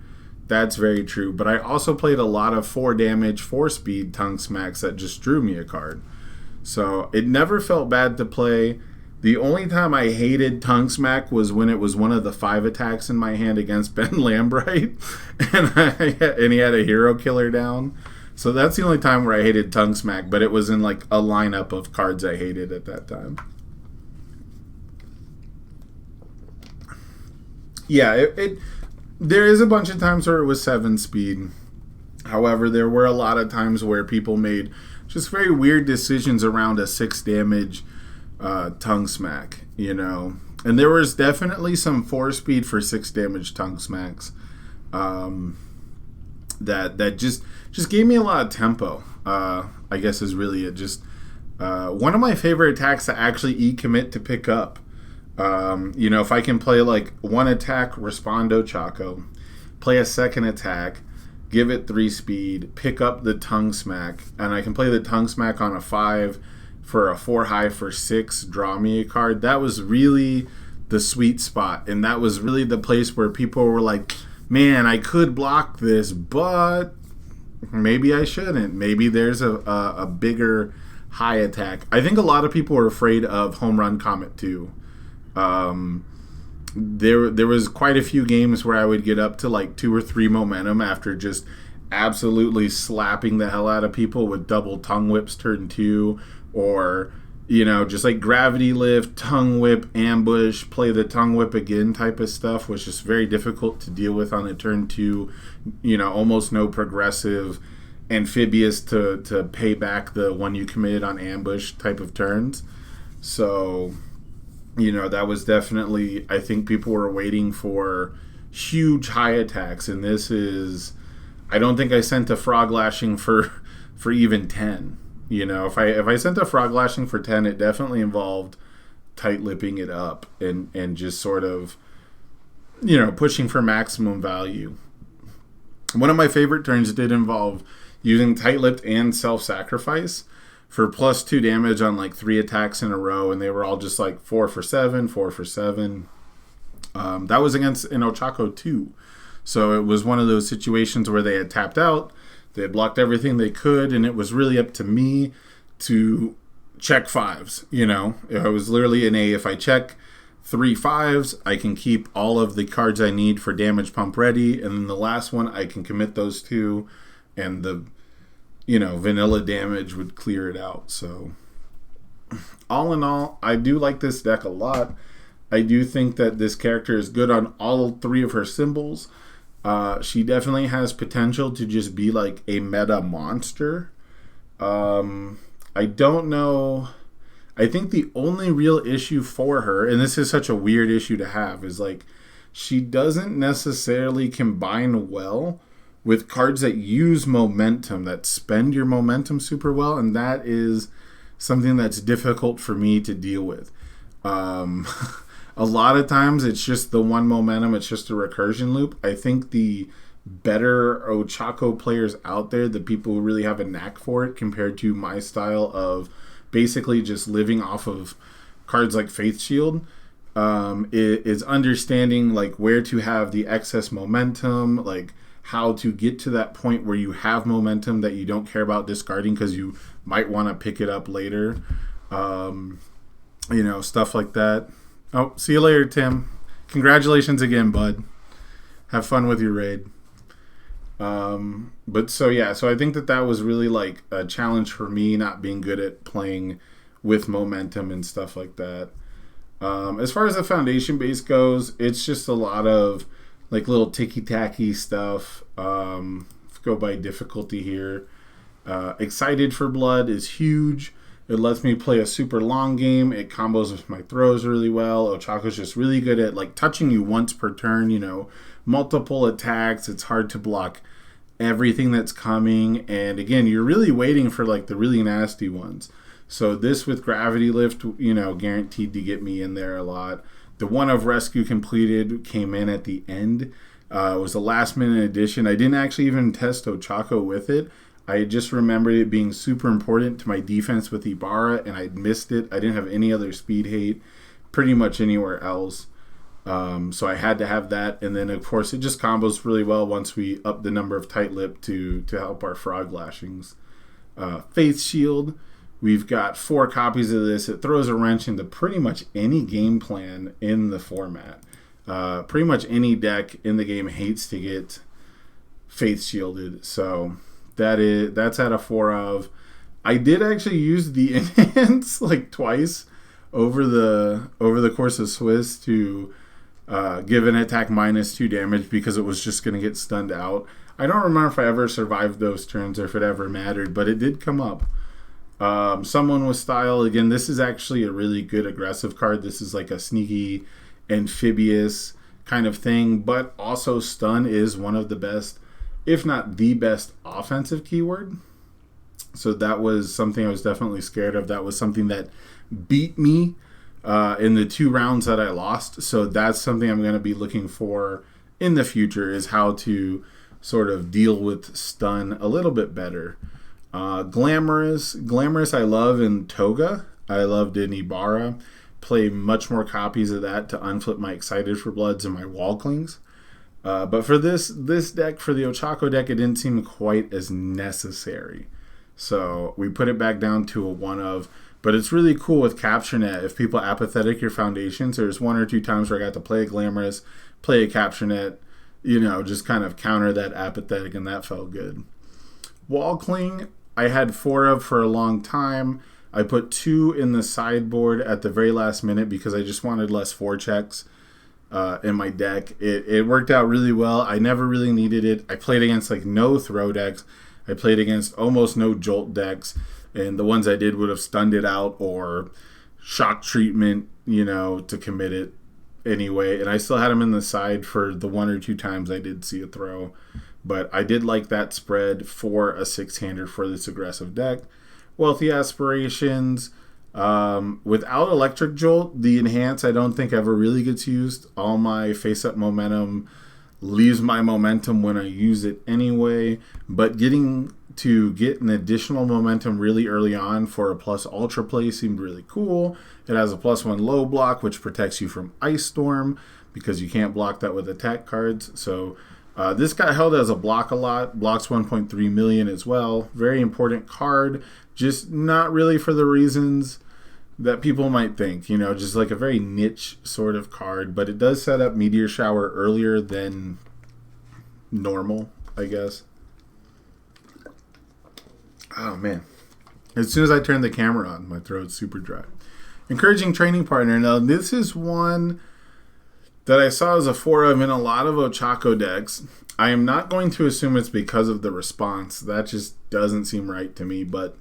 That's very true. But I also played a lot of 4 damage, 4 speed Tongue Smacks that just drew me a card. So it never felt bad to play. The only time I hated Tongue Smack was when it was one of the 5 attacks in my hand against Ben Lambright, and he had a hero killer down. So that's the only time where I hated Tongue Smack, but it was in like a lineup of cards I hated at that time. Yeah, there is a bunch of times where it was 7 speed. However, there were a lot of times where people made just very weird decisions around a 6 damage tongue smack, you know. And there was definitely some 4-speed for 6 damage tongue smacks that just gave me a lot of tempo, I guess is really it. Just one of my favorite attacks to actually E-commit to pick up. You know, if I can play like one attack, respond Ochako, play a second attack, give it 3 speed, pick up the tongue smack, and I can play the tongue smack on a 5 for a 4 high for 6, draw me a card. That was really the sweet spot, and that was really the place where people were like, man, I could block this, but maybe I shouldn't. Maybe there's a bigger high attack. I think a lot of people were afraid of Home Run Comet 2. There was quite a few games where I would get up to like 2 or 3 momentum after just absolutely slapping the hell out of people with double tongue whips turn 2, or, you know, just like gravity lift, tongue whip, ambush, play the tongue whip again type of stuff, which is very difficult to deal with on a turn 2, you know, almost no progressive amphibious to pay back the one you committed on ambush type of turns. So, you know, that was definitely, I think people were waiting for huge high attacks, and this is, I don't think I sent a frog lashing for even 10. You know, if I sent a frog lashing for 10, it definitely involved tight-lipping it up and just sort of, you know, pushing for maximum value. One of my favorite turns did involve using tight-lipped and self-sacrifice for +2 damage on like 3 attacks in a row, and they were all just like 4 for 7, 4 for 7. That was against an Ochako 2. So it was one of those situations where they had tapped out, they had blocked everything they could, and it was really up to me to check 5s. You know, I was literally in if I check 3 5s, I can keep all of the cards I need for damage pump ready, and then the last one I can commit those 2, and the, you know, vanilla damage would clear it out. So all in all, I do like this deck a lot. I do think that this character is good on all 3 of her symbols. She definitely has potential to just be like a meta monster. I don't know. I think the only real issue for her, and this is such a weird issue to have, is like she doesn't necessarily combine well with cards that use momentum, that spend your momentum super well, and that is something that's difficult for me to deal with. A lot of times it's just the one momentum, it's just a recursion loop. I think the better Ochako players out there, the people who really have a knack for it compared to my style of basically just living off of cards like Faith Shield, is understanding like where to have the excess momentum, like how to get to that point where you have momentum that you don't care about discarding because you might want to pick it up later. You know, stuff like that. Oh, see you later, Tim. Congratulations again, bud. Have fun with your raid. But so I think that was really like a challenge for me, not being good at playing with momentum and stuff like that. As far as the foundation base goes, it's just a lot of like little ticky-tacky stuff. Go by difficulty here. Excited for Blood is huge. It lets me play a super long game. It combos with my throws really well. Ochako's just really good at like touching you once per turn, you know, multiple attacks. It's hard to block everything that's coming. And again, you're really waiting for like the really nasty ones. So this with Gravity Lift, you know, guaranteed to get me in there a lot. The one of Rescue Completed came in at the end. It was a last minute addition. I didn't actually even test Ochako with it. I just remembered it being super important to my defense with Ibarra, and I'd missed it. I didn't have any other speed hate pretty much anywhere else. So I had to have that. And then, of course, it just combos really well once we up the number of tight lip to help our frog lashings. Faith Shield. We've got 4 copies of this. It throws a wrench into pretty much any game plan in the format. Pretty much any deck in the game hates to get Faith Shielded. So that's at a 4 of. I did actually use the enhance like twice over the course of Swiss to give an attack -2 damage because it was just going to get stunned out. I don't remember if I ever survived those turns or if it ever mattered, but it did come up. Someone with style. Again, this is actually a really good aggressive card. This is like a sneaky amphibious kind of thing, but also stun is one of the best, if not the best, offensive keyword. So that was something I was definitely scared of. That was something that beat me in the 2 rounds that I lost. So that's something I'm going to be looking for in the future, is how to sort of deal with stun a little bit better. Glamorous I love in Toga. I loved in Ibarra. Play much more copies of that to unflip my Excited for Bloods and my Wallclings. But for this deck, for the Ochako deck, it didn't seem quite as necessary. So we put it back down to a 1 of. But it's really cool with Capture Net. If people apathetic your foundations, there's 1 or 2 times where I got to play a Glamorous, play a Capture Net, just kind of counter that apathetic, and that felt good. Wallcling, I had 4 of for a long time. I put 2 in the sideboard at the very last minute because I just wanted less 4-checks in my deck. It worked out really well. I never really needed it. I played against no throw decks. I played against almost no jolt decks, and the ones I did would have stunned it out or shock treatment, to commit it anyway. And I still had them in the side for the 1 or 2 times I did see a throw. But I did like that spread for a 6-hander for this aggressive deck. Wealthy Aspirations. Without Electric Jolt, the Enhance I don't think ever really gets used. All my face-up momentum leaves my momentum when I use it anyway. But getting to get an additional momentum really early on for a plus Ultra play seemed really cool. It has a +1 low block, which protects you from Ice Storm because you can't block that with attack cards. So this got held as a block a lot. Blocks 1.3 million as well. Very important card. Just not really for the reasons that people might think. Just like a very niche sort of card. But it does set up Meteor Shower earlier than normal, I guess. Oh, man. As soon as I turn the camera on, my throat's super dry. Encouraging Training Partner. Now, this is one that I saw as a 4 of in a lot of Ochako decks. I am not going to assume it's because of the response. That just doesn't seem right to me. But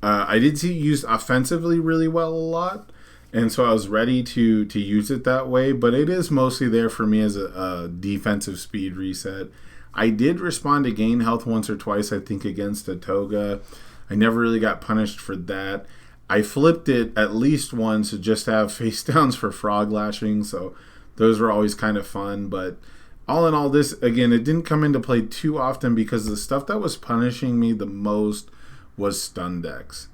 I did see it used offensively really well a lot. And so I was ready to use it that way. But it is mostly there for me as a defensive speed reset. I did respond to gain health once or twice, I think, against a Toga. I never really got punished for that. I flipped it at least once to just have face downs for Frog Lashing, so those were always kind of fun. But all in all, this, again, it didn't come into play too often because the stuff that was punishing me the most was stun decks.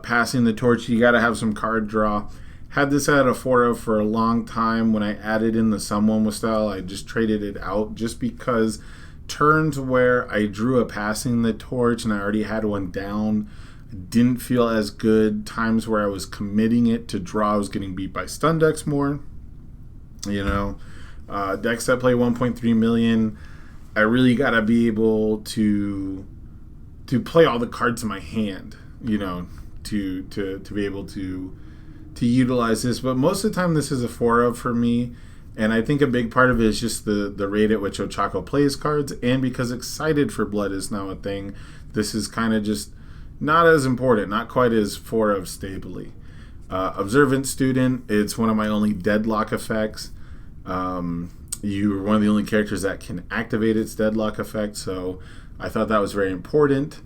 Passing the torch, you got to have some card draw. Had this at a 4 of for a long time. When I added in the Someone with Style, I just traded it out just because turns where I drew a Passing the Torch and I already had one down didn't feel as good. Times where I was committing it to draw, I was getting beat by stun decks more. Decks that play 1.3 million, I really got to be able to play all the cards in my hand, to be able to utilize this. But most of the time this is a 4 of for me, and I think a big part of it is just the rate at which Ochako plays cards, and because Excited for Blood is now a thing, this is kind of just not as important, not quite as 4 of stably. Observant Student, it's one of my only deadlock effects. You are one of the only characters that can activate its deadlock effect, so I thought that was very important.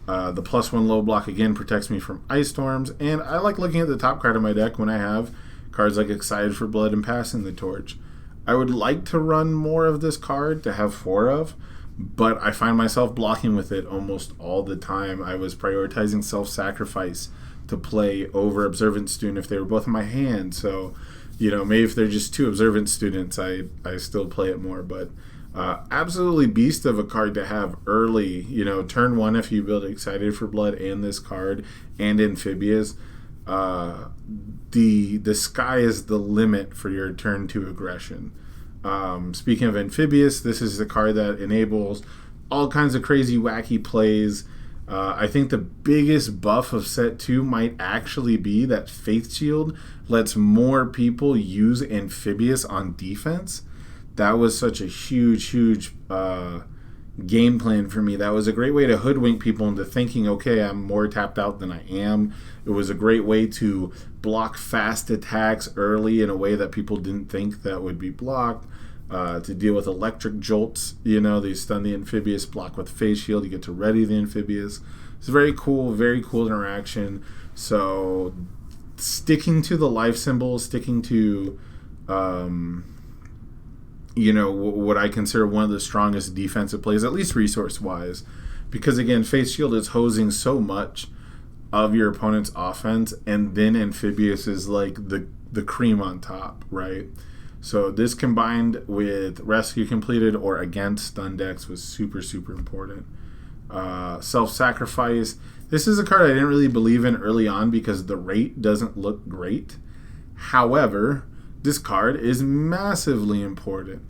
The +1 low block again protects me from Ice Storms, and I like looking at the top card of my deck when I have cards like Excited for Blood and Passing the Torch. I would like to run more of this card to have 4 of, but I find myself blocking with it almost all the time. I was prioritizing Self-Sacrifice to play over Observant Student if they were both in my hand, so maybe if they're just 2 Observant Students, I still play it more. But absolutely beast of a card to have early. Turn 1 if you build Excited for Blood and this card and Amphibious. The sky is the limit for your turn 2 aggression. Speaking of Amphibious, this is the card that enables all kinds of crazy wacky plays. I think the biggest buff of set 2 might actually be that Faith Shield lets more people use Amphibious on defense. that was such a huge game plan for me. That was a great way to hoodwink people into thinking, okay, I'm more tapped out than I am. It was a great way to block fast attacks early in a way that people didn't think that would be blocked. To deal with electric jolts, they stun the amphibious, block with phase shield, you get to ready the amphibious. It's very cool interaction. So sticking to the life symbols, sticking to what I consider one of the strongest defensive plays, at least resource wise, because again, phase shield is hosing so much of your opponent's offense, and then amphibious is like the cream on top, right? So this combined with rescue completed or against stun decks was super important. Self-sacrifice. This is a card I didn't really believe in early on because the rate doesn't look great. However, this card is massively important.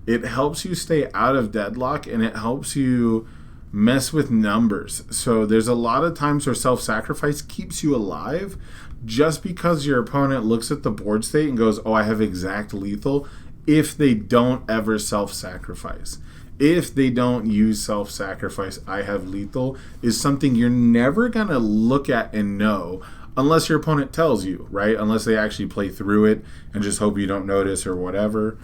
It helps you stay out of deadlock, and it helps you mess with numbers. So there's a lot of times where self-sacrifice keeps you alive just because your opponent looks at the board state and goes, oh, I have exact lethal, if they don't ever self-sacrifice. If they don't use self-sacrifice, I have lethal, is something you're never going to look at and know unless your opponent tells you, right? Unless they actually play through it and just hope you don't notice or whatever.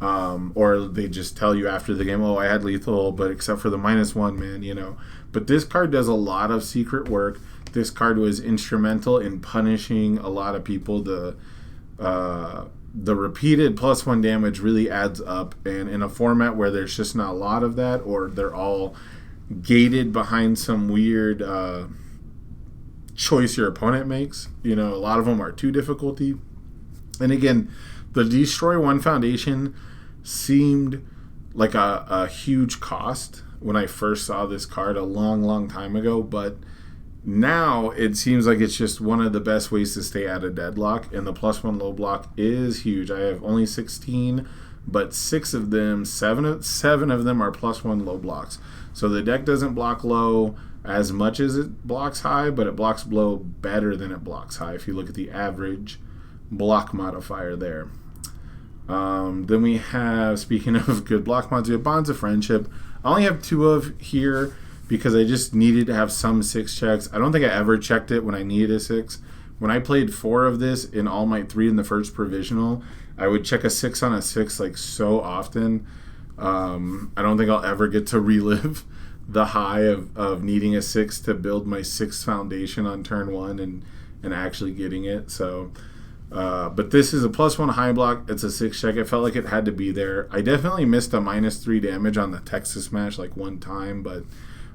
Or they just tell you after the game, oh, I had lethal, but except for the -1, man, But this card does a lot of secret work. This card was instrumental in punishing a lot of people. The repeated +1 damage really adds up, and in a format where there's just not a lot of that, or they're all gated behind some weird choice your opponent makes, a lot of them are 2 difficulty. And again, the Destroy 1 Foundation seemed like a huge cost when I first saw this card a long time ago, but now it seems like it's just one of the best ways to stay out of deadlock, and the +1 low block is huge. I have only 16, but 7 of them are +1 low blocks. So the deck doesn't block low as much as it blocks high, but it blocks low better than it blocks high if you look at the average block modifier there. Then we have, speaking of good block mods, we have Bonds of Friendship. I only have 2 of here because I just needed to have some 6 checks. I don't think I ever checked it when I needed a 6. When I played 4 of this in All Might 3 in the first provisional, I would check a 6 on a 6 like so often. I don't think I'll ever get to relive the high of needing a 6 to build my 6 foundation on turn 1 and actually getting it. So, but this is a +1 high block. It's a 6 check. It felt like it had to be there. I definitely missed a -3 damage on the Texas match like one time, but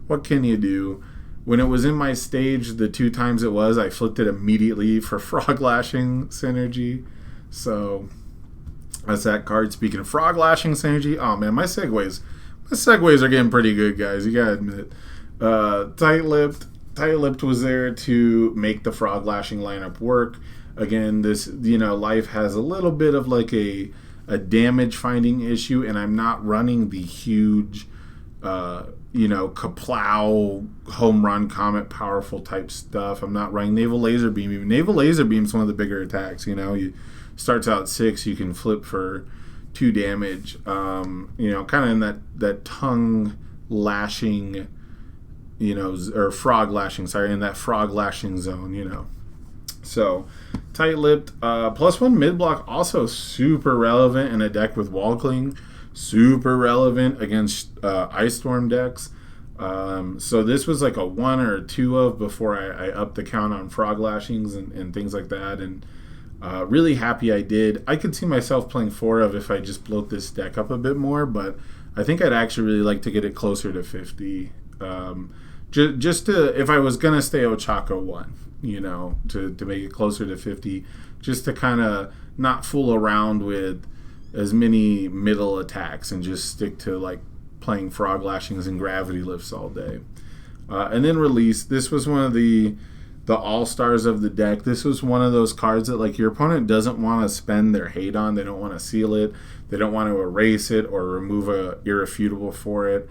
what can you do? When it was in my stage, the 2 times it was, I flipped it immediately for Frog Lashing synergy. So that's that card. Speaking of Frog Lashing synergy, oh man, my segues are getting pretty good, guys. You gotta admit. Tight-lipped was there to make the Frog Lashing lineup work. Again, this, life has a little bit of like a damage finding issue, and I'm not running the huge Kaplow, home run, comet, powerful type stuff. I'm not running Naval Laser Beam. Even Naval Laser Beam's one of the bigger attacks. You starts out 6, you can flip for 2 damage. Kind of in that tongue lashing, or frog lashing. Sorry, in that frog lashing zone. So tight-lipped, +1 mid block, also super relevant in a deck with Wall Cling. Super relevant against Ice Storm decks. So this was like a 1 or a 2 of before I upped the count on Frog Lashings and things like that. And really happy I did. I could see myself playing 4 of if I just bloat this deck up a bit more, but I think I'd actually really like to get it closer to 50. Just to, if I was going to stay Ochako 1, to make it closer to 50, just to kind of not fool around with as many middle attacks and just stick to like playing Frog Lashings and Gravity Lifts all day. And then Release. This was one of the all-stars of the deck. This was one of those cards that like your opponent doesn't want to spend their hate on. They don't want to seal it. They don't want to erase it or remove a irrefutable for it.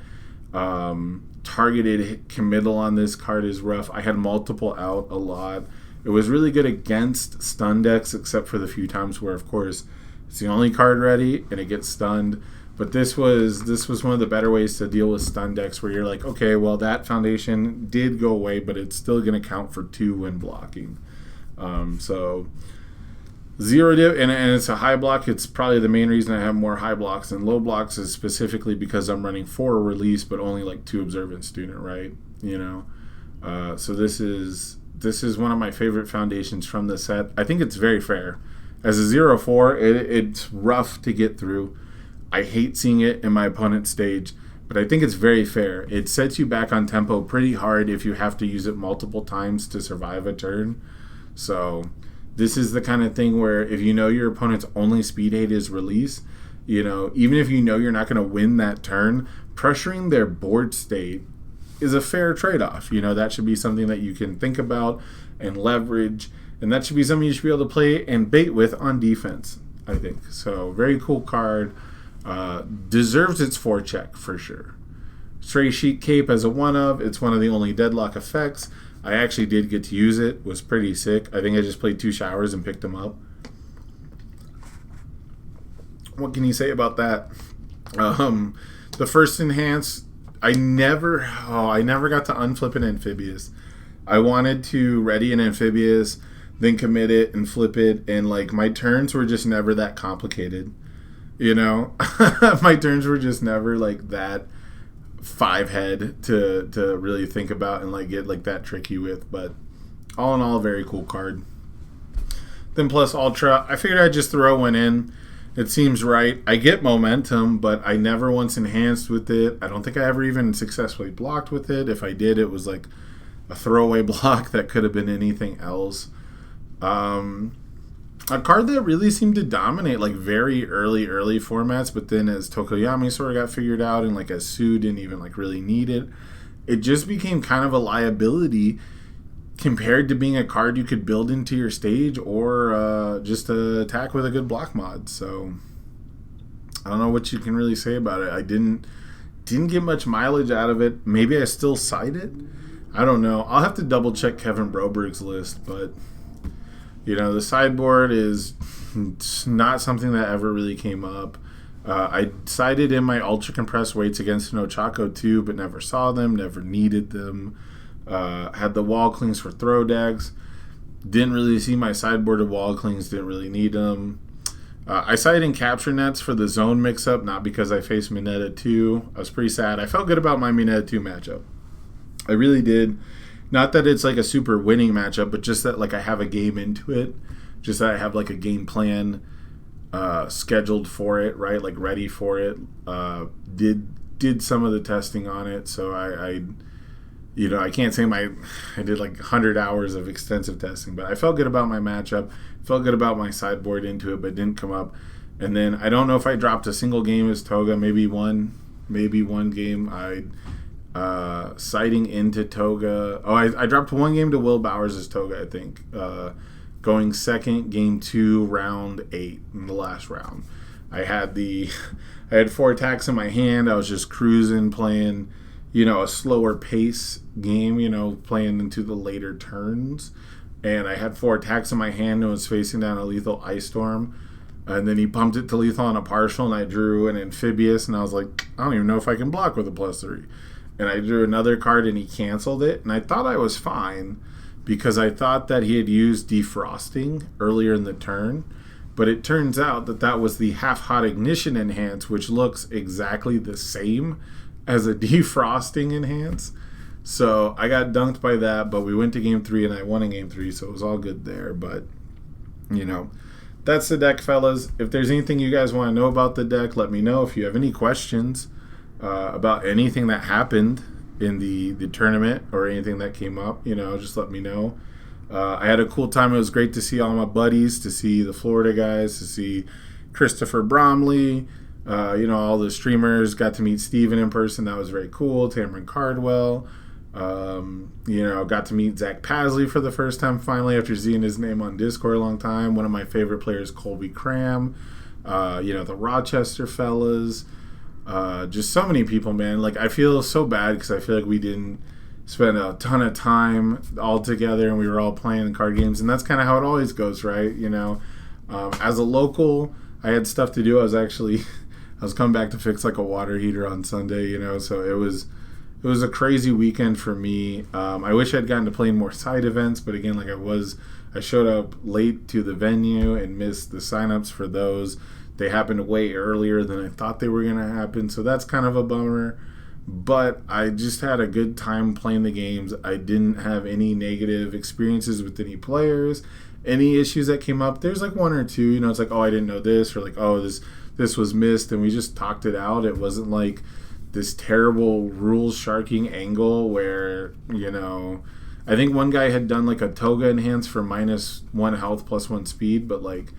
Targeted committal on this card is rough. I had multiple out a lot. It was really good against stun decks, except for the few times where, of course, it's the only card ready and it gets stunned. But this was one of the better ways to deal with stun decks where you're like, okay, well that foundation did go away, but it's still going to count for 2 when blocking. So zero dip, and it's a high block. It's probably the main reason I have more high blocks than low blocks is specifically because I'm running 4 release, but only like 2 observant student, right? So this is one of my favorite foundations from the set. I think it's very fair. As a 0-4, it's rough to get through. I hate seeing it in my opponent's stage, but I think it's very fair. It sets you back on tempo pretty hard if you have to use it multiple times to survive a turn. So this is the kind of thing where if you know your opponent's only speed 8 is release, even if you know you're not going to win that turn, pressuring their board state is a fair trade-off. That should be something that you can think about and leverage, and that should be something you should be able to play and bait with on defense, I think. So very cool card. Deserves its 4-check for sure. Stray Sheet Cape as a 1-of. It's one of the only deadlock effects. I actually did get to use it. Was pretty sick. I think I just played 2 showers and picked them up. What can you say about that? The first enhance, I never got to unflip an Amphibious. I wanted to ready an Amphibious, then commit it and flip it, and like my turns were just never that complicated. My turns were just never like that 5-head to really think about and like get like that tricky with. But all in all, a very cool card. Then plus Ultra, I figured I'd just throw one in. It seems right. I get momentum, but I never once enhanced with it. I don't think I ever even successfully blocked with it. If I did, it was like a throwaway block that could have been anything else. A card that really seemed to dominate like very early formats, but then as Tokoyami sort of got figured out and like as Su didn't even like really need it, it just became kind of a liability compared to being a card you could build into your stage or just attack with a good block mod. So I don't know what you can really say about it. I didn't get much mileage out of it. Maybe I still cite it. I don't know. I'll have to double check Kevin Broberg's list, but the sideboard is not something that ever really came up. I cited in my ultra compressed weights against an Ochako too, but never saw them, never needed them. Had the wall clings for throw decks. Didn't really see my sideboard of wall clings, didn't really need them. I cited in capture nets for the zone mix-up, not because I faced Mineta 2. I was pretty sad. I felt good about my Mineta 2 matchup. I really did. Not that it's like a super winning matchup, but just that like I have a game into it. Just that I have like a game plan scheduled for it, right? Like ready for it. Did some of the testing on it, so I can't say I did like 100 hours of extensive testing, but I felt good about my matchup. Felt good about my sideboard into it, but didn't come up. And then I don't know if I dropped a single game as Toga, maybe one game. Citing into Toga. I dropped 1 game to Will Bowers as Toga, I think. Going second, game 2, round 8 in the last round. I had 4 attacks in my hand. I was just cruising, playing, a slower pace game, playing into the later turns. And I had 4 attacks in my hand and was facing down a lethal Ice Storm. And then he pumped it to lethal on a partial, and I drew an Amphibious, and I was like, I don't even know if I can block with a +3. And I drew another card, and he canceled it. And I thought I was fine because I thought that he had used Defrosting earlier in the turn. But it turns out that was the Half-Hot Ignition Enhance, which looks exactly the same as a Defrosting Enhance. So I got dunked by that, but we went to Game 3, and I won in Game 3, so it was all good there. But, that's the deck, fellas. If there's anything you guys want to know about the deck, let me know. If you have any questions about anything that happened in the tournament or anything that came up, just let me know. I had a cool time. It was great to see all my buddies, to see the Florida guys, to see Christopher Bromley, all the streamers. Got to meet Steven in person. That was very cool. Tamron Cardwell. Got to meet Zach Pasley for the first time finally after seeing his name on Discord a long time. One of my favorite players, Colby Cram. The Rochester fellas. Just so many people, man. Like, I feel so bad because I feel like we didn't spend a ton of time all together and we were all playing card games, and that's kind of how it always goes, right? As a local, I had stuff to do. I I was coming back to fix like a water heater on Sunday, so it was a crazy weekend for me. I wish I'd gotten to play in more side events, but again, I showed up late to the venue and missed the signups for those. They happened way earlier than I thought they were going to happen, so that's kind of a bummer. But I just had a good time playing the games. I didn't have any negative experiences with any players. Any issues that came up, there's like one or two, it's like, oh, I didn't know this, or like, oh, this was missed, and we just talked it out. It wasn't like this terrible rules sharking angle where, I think one guy had done like a toga enhance for -1 health +1 speed, but like,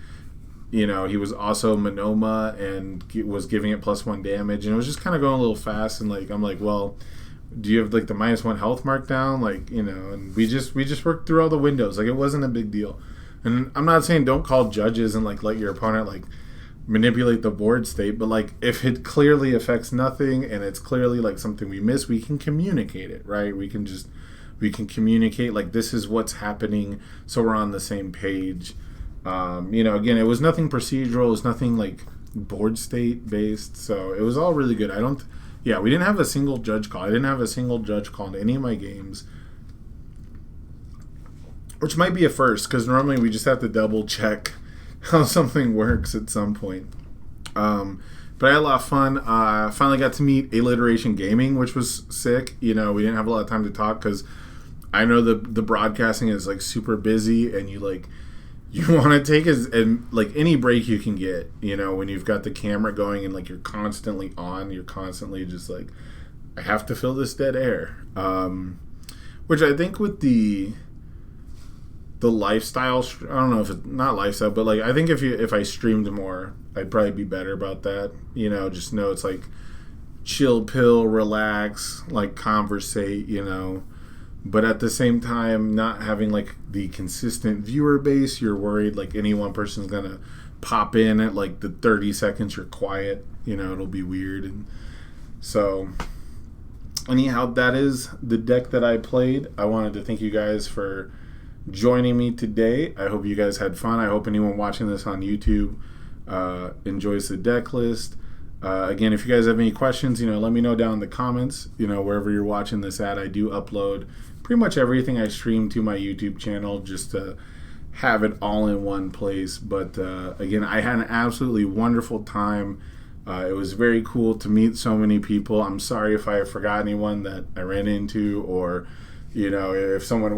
he was also Monoma and was giving it +1 damage, and it was just kind of going a little fast. And like, I'm like, well, do you have like the -1 health mark down? Like, and we just worked through all the windows. Like, it wasn't a big deal. And I'm not saying don't call judges and like let your opponent like manipulate the board state, but like if it clearly affects nothing and it's clearly like something we miss, we can communicate it, right? We can communicate like this is what's happening, so we're on the same page. Again, it was nothing procedural, it was nothing like board state based, so it was all really good. We didn't have a single judge call. I didn't have a single judge call in any of my games, which might be a first because normally we just have to double check how something works at some point. But I had a lot of fun. I finally got to meet Alliteration Gaming, which was sick. We didn't have a lot of time to talk because I know the broadcasting is like super busy, and you want to take any break you can get. When you've got the camera going and like you're constantly on, you're constantly just like, I have to fill this dead air. Which I think with the lifestyle, I don't know if it's not lifestyle, but like I think if I streamed more, I'd probably be better about that. Just know it's like chill pill, relax, like conversate, but at the same time not having like the consistent viewer base. You're worried like any one person's gonna pop in at like the 30 seconds you're quiet, it'll be weird. And so anyhow, that is the deck that I played. I wanted to thank you guys for joining me today. I hope you guys had fun. I hope anyone watching this on YouTube enjoys the deck list. Again, if you guys have any questions, let me know down in the comments. Wherever you're watching this at, I do upload pretty much everything I stream to my YouTube channel just to have it all in one place. But again, I had an absolutely wonderful time. It was very cool to meet so many people. I'm sorry if I forgot anyone that I ran into, or if someone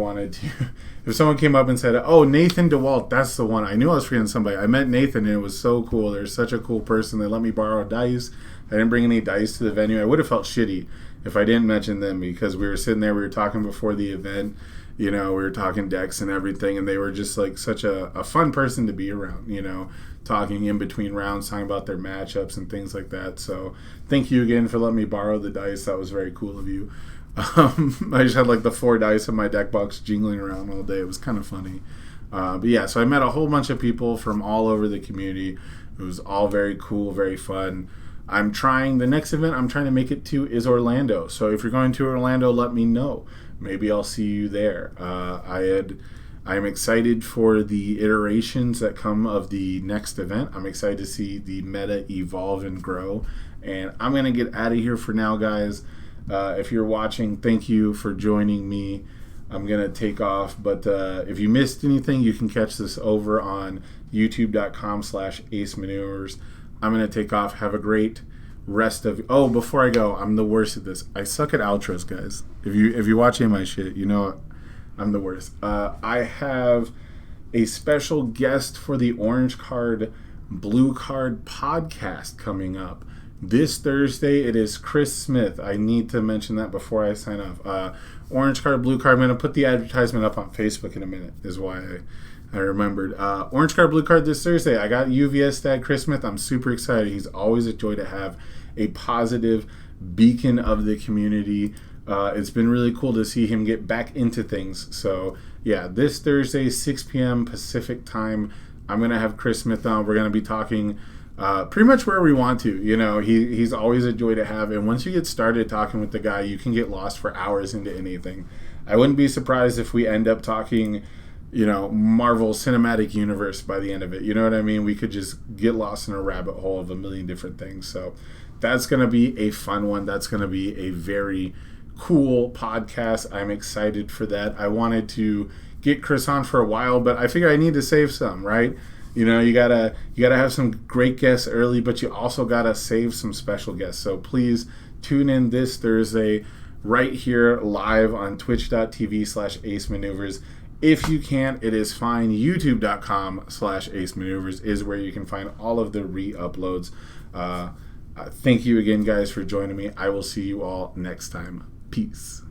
if someone came up and said, oh, Nathan DeWalt, that's the one. I knew I was forgetting somebody. I met Nathan, and it was so cool. They're such a cool person. They let me borrow dice. I didn't bring any dice to the venue. I would have felt shitty if I didn't mention them, because we were sitting there, we were talking before the event, we were talking decks and everything, and they were just like such a fun person to be around, talking in between rounds, talking about their matchups and things like that. So thank you again for letting me borrow the dice. That was very cool of you. I just had like the 4 dice in my deck box jingling around all day. It was kind of funny. But yeah, so I met a whole bunch of people from all over the community. It was all very cool, very fun. The next event I'm trying to make it to is Orlando. So if you're going to Orlando, let me know. Maybe I'll see you there. I'm excited for the iterations that come of the next event. I'm excited to see the meta evolve and grow. And I'm going to get out of here for now, guys. If you're watching, thank you for joining me. I'm going to take off, but if you missed anything, you can catch this over on youtube.com/acemanures. I'm going to take off. Have a great rest of... Oh, before I go, I'm the worst at this. I suck at outros, guys. If you watch any of my shit, I'm the worst. I have a special guest for the Orange Card, Blue Card podcast coming up. This Thursday, it is Chris Smith. I need to mention that before I sign off. Orange Card, Blue Card. I'm going to put the advertisement up on Facebook in a minute, is why I remembered. Orange Card, Blue Card this Thursday. I got UVS dad Chris Smith. I'm super excited. He's always a joy to have, a positive beacon of the community. It's been really cool to see him get back into things. So, yeah, this Thursday, 6 p.m. Pacific time, I'm going to have Chris Smith on. We're going to be talking... pretty much where we want to. He's always a joy to have, and once you get started talking with the guy, you can get lost for hours into anything. I wouldn't be surprised if we end up talking Marvel Cinematic Universe by the end of it. You know what I mean? We could just get lost in a rabbit hole of a million different things. So that's going to be a fun one. That's going to be a very cool podcast. I'm excited for that. I wanted to get Chris on for a while, but I figure I need to save some, right? You gotta have some great guests early, but you also gotta save some special guests. So please tune in this Thursday right here live on twitch.tv/Ace Maneuvers. If you can't, it is fine. YouTube.com/Ace Maneuvers is where you can find all of the re-uploads. Thank you again, guys, for joining me. I will see you all next time. Peace.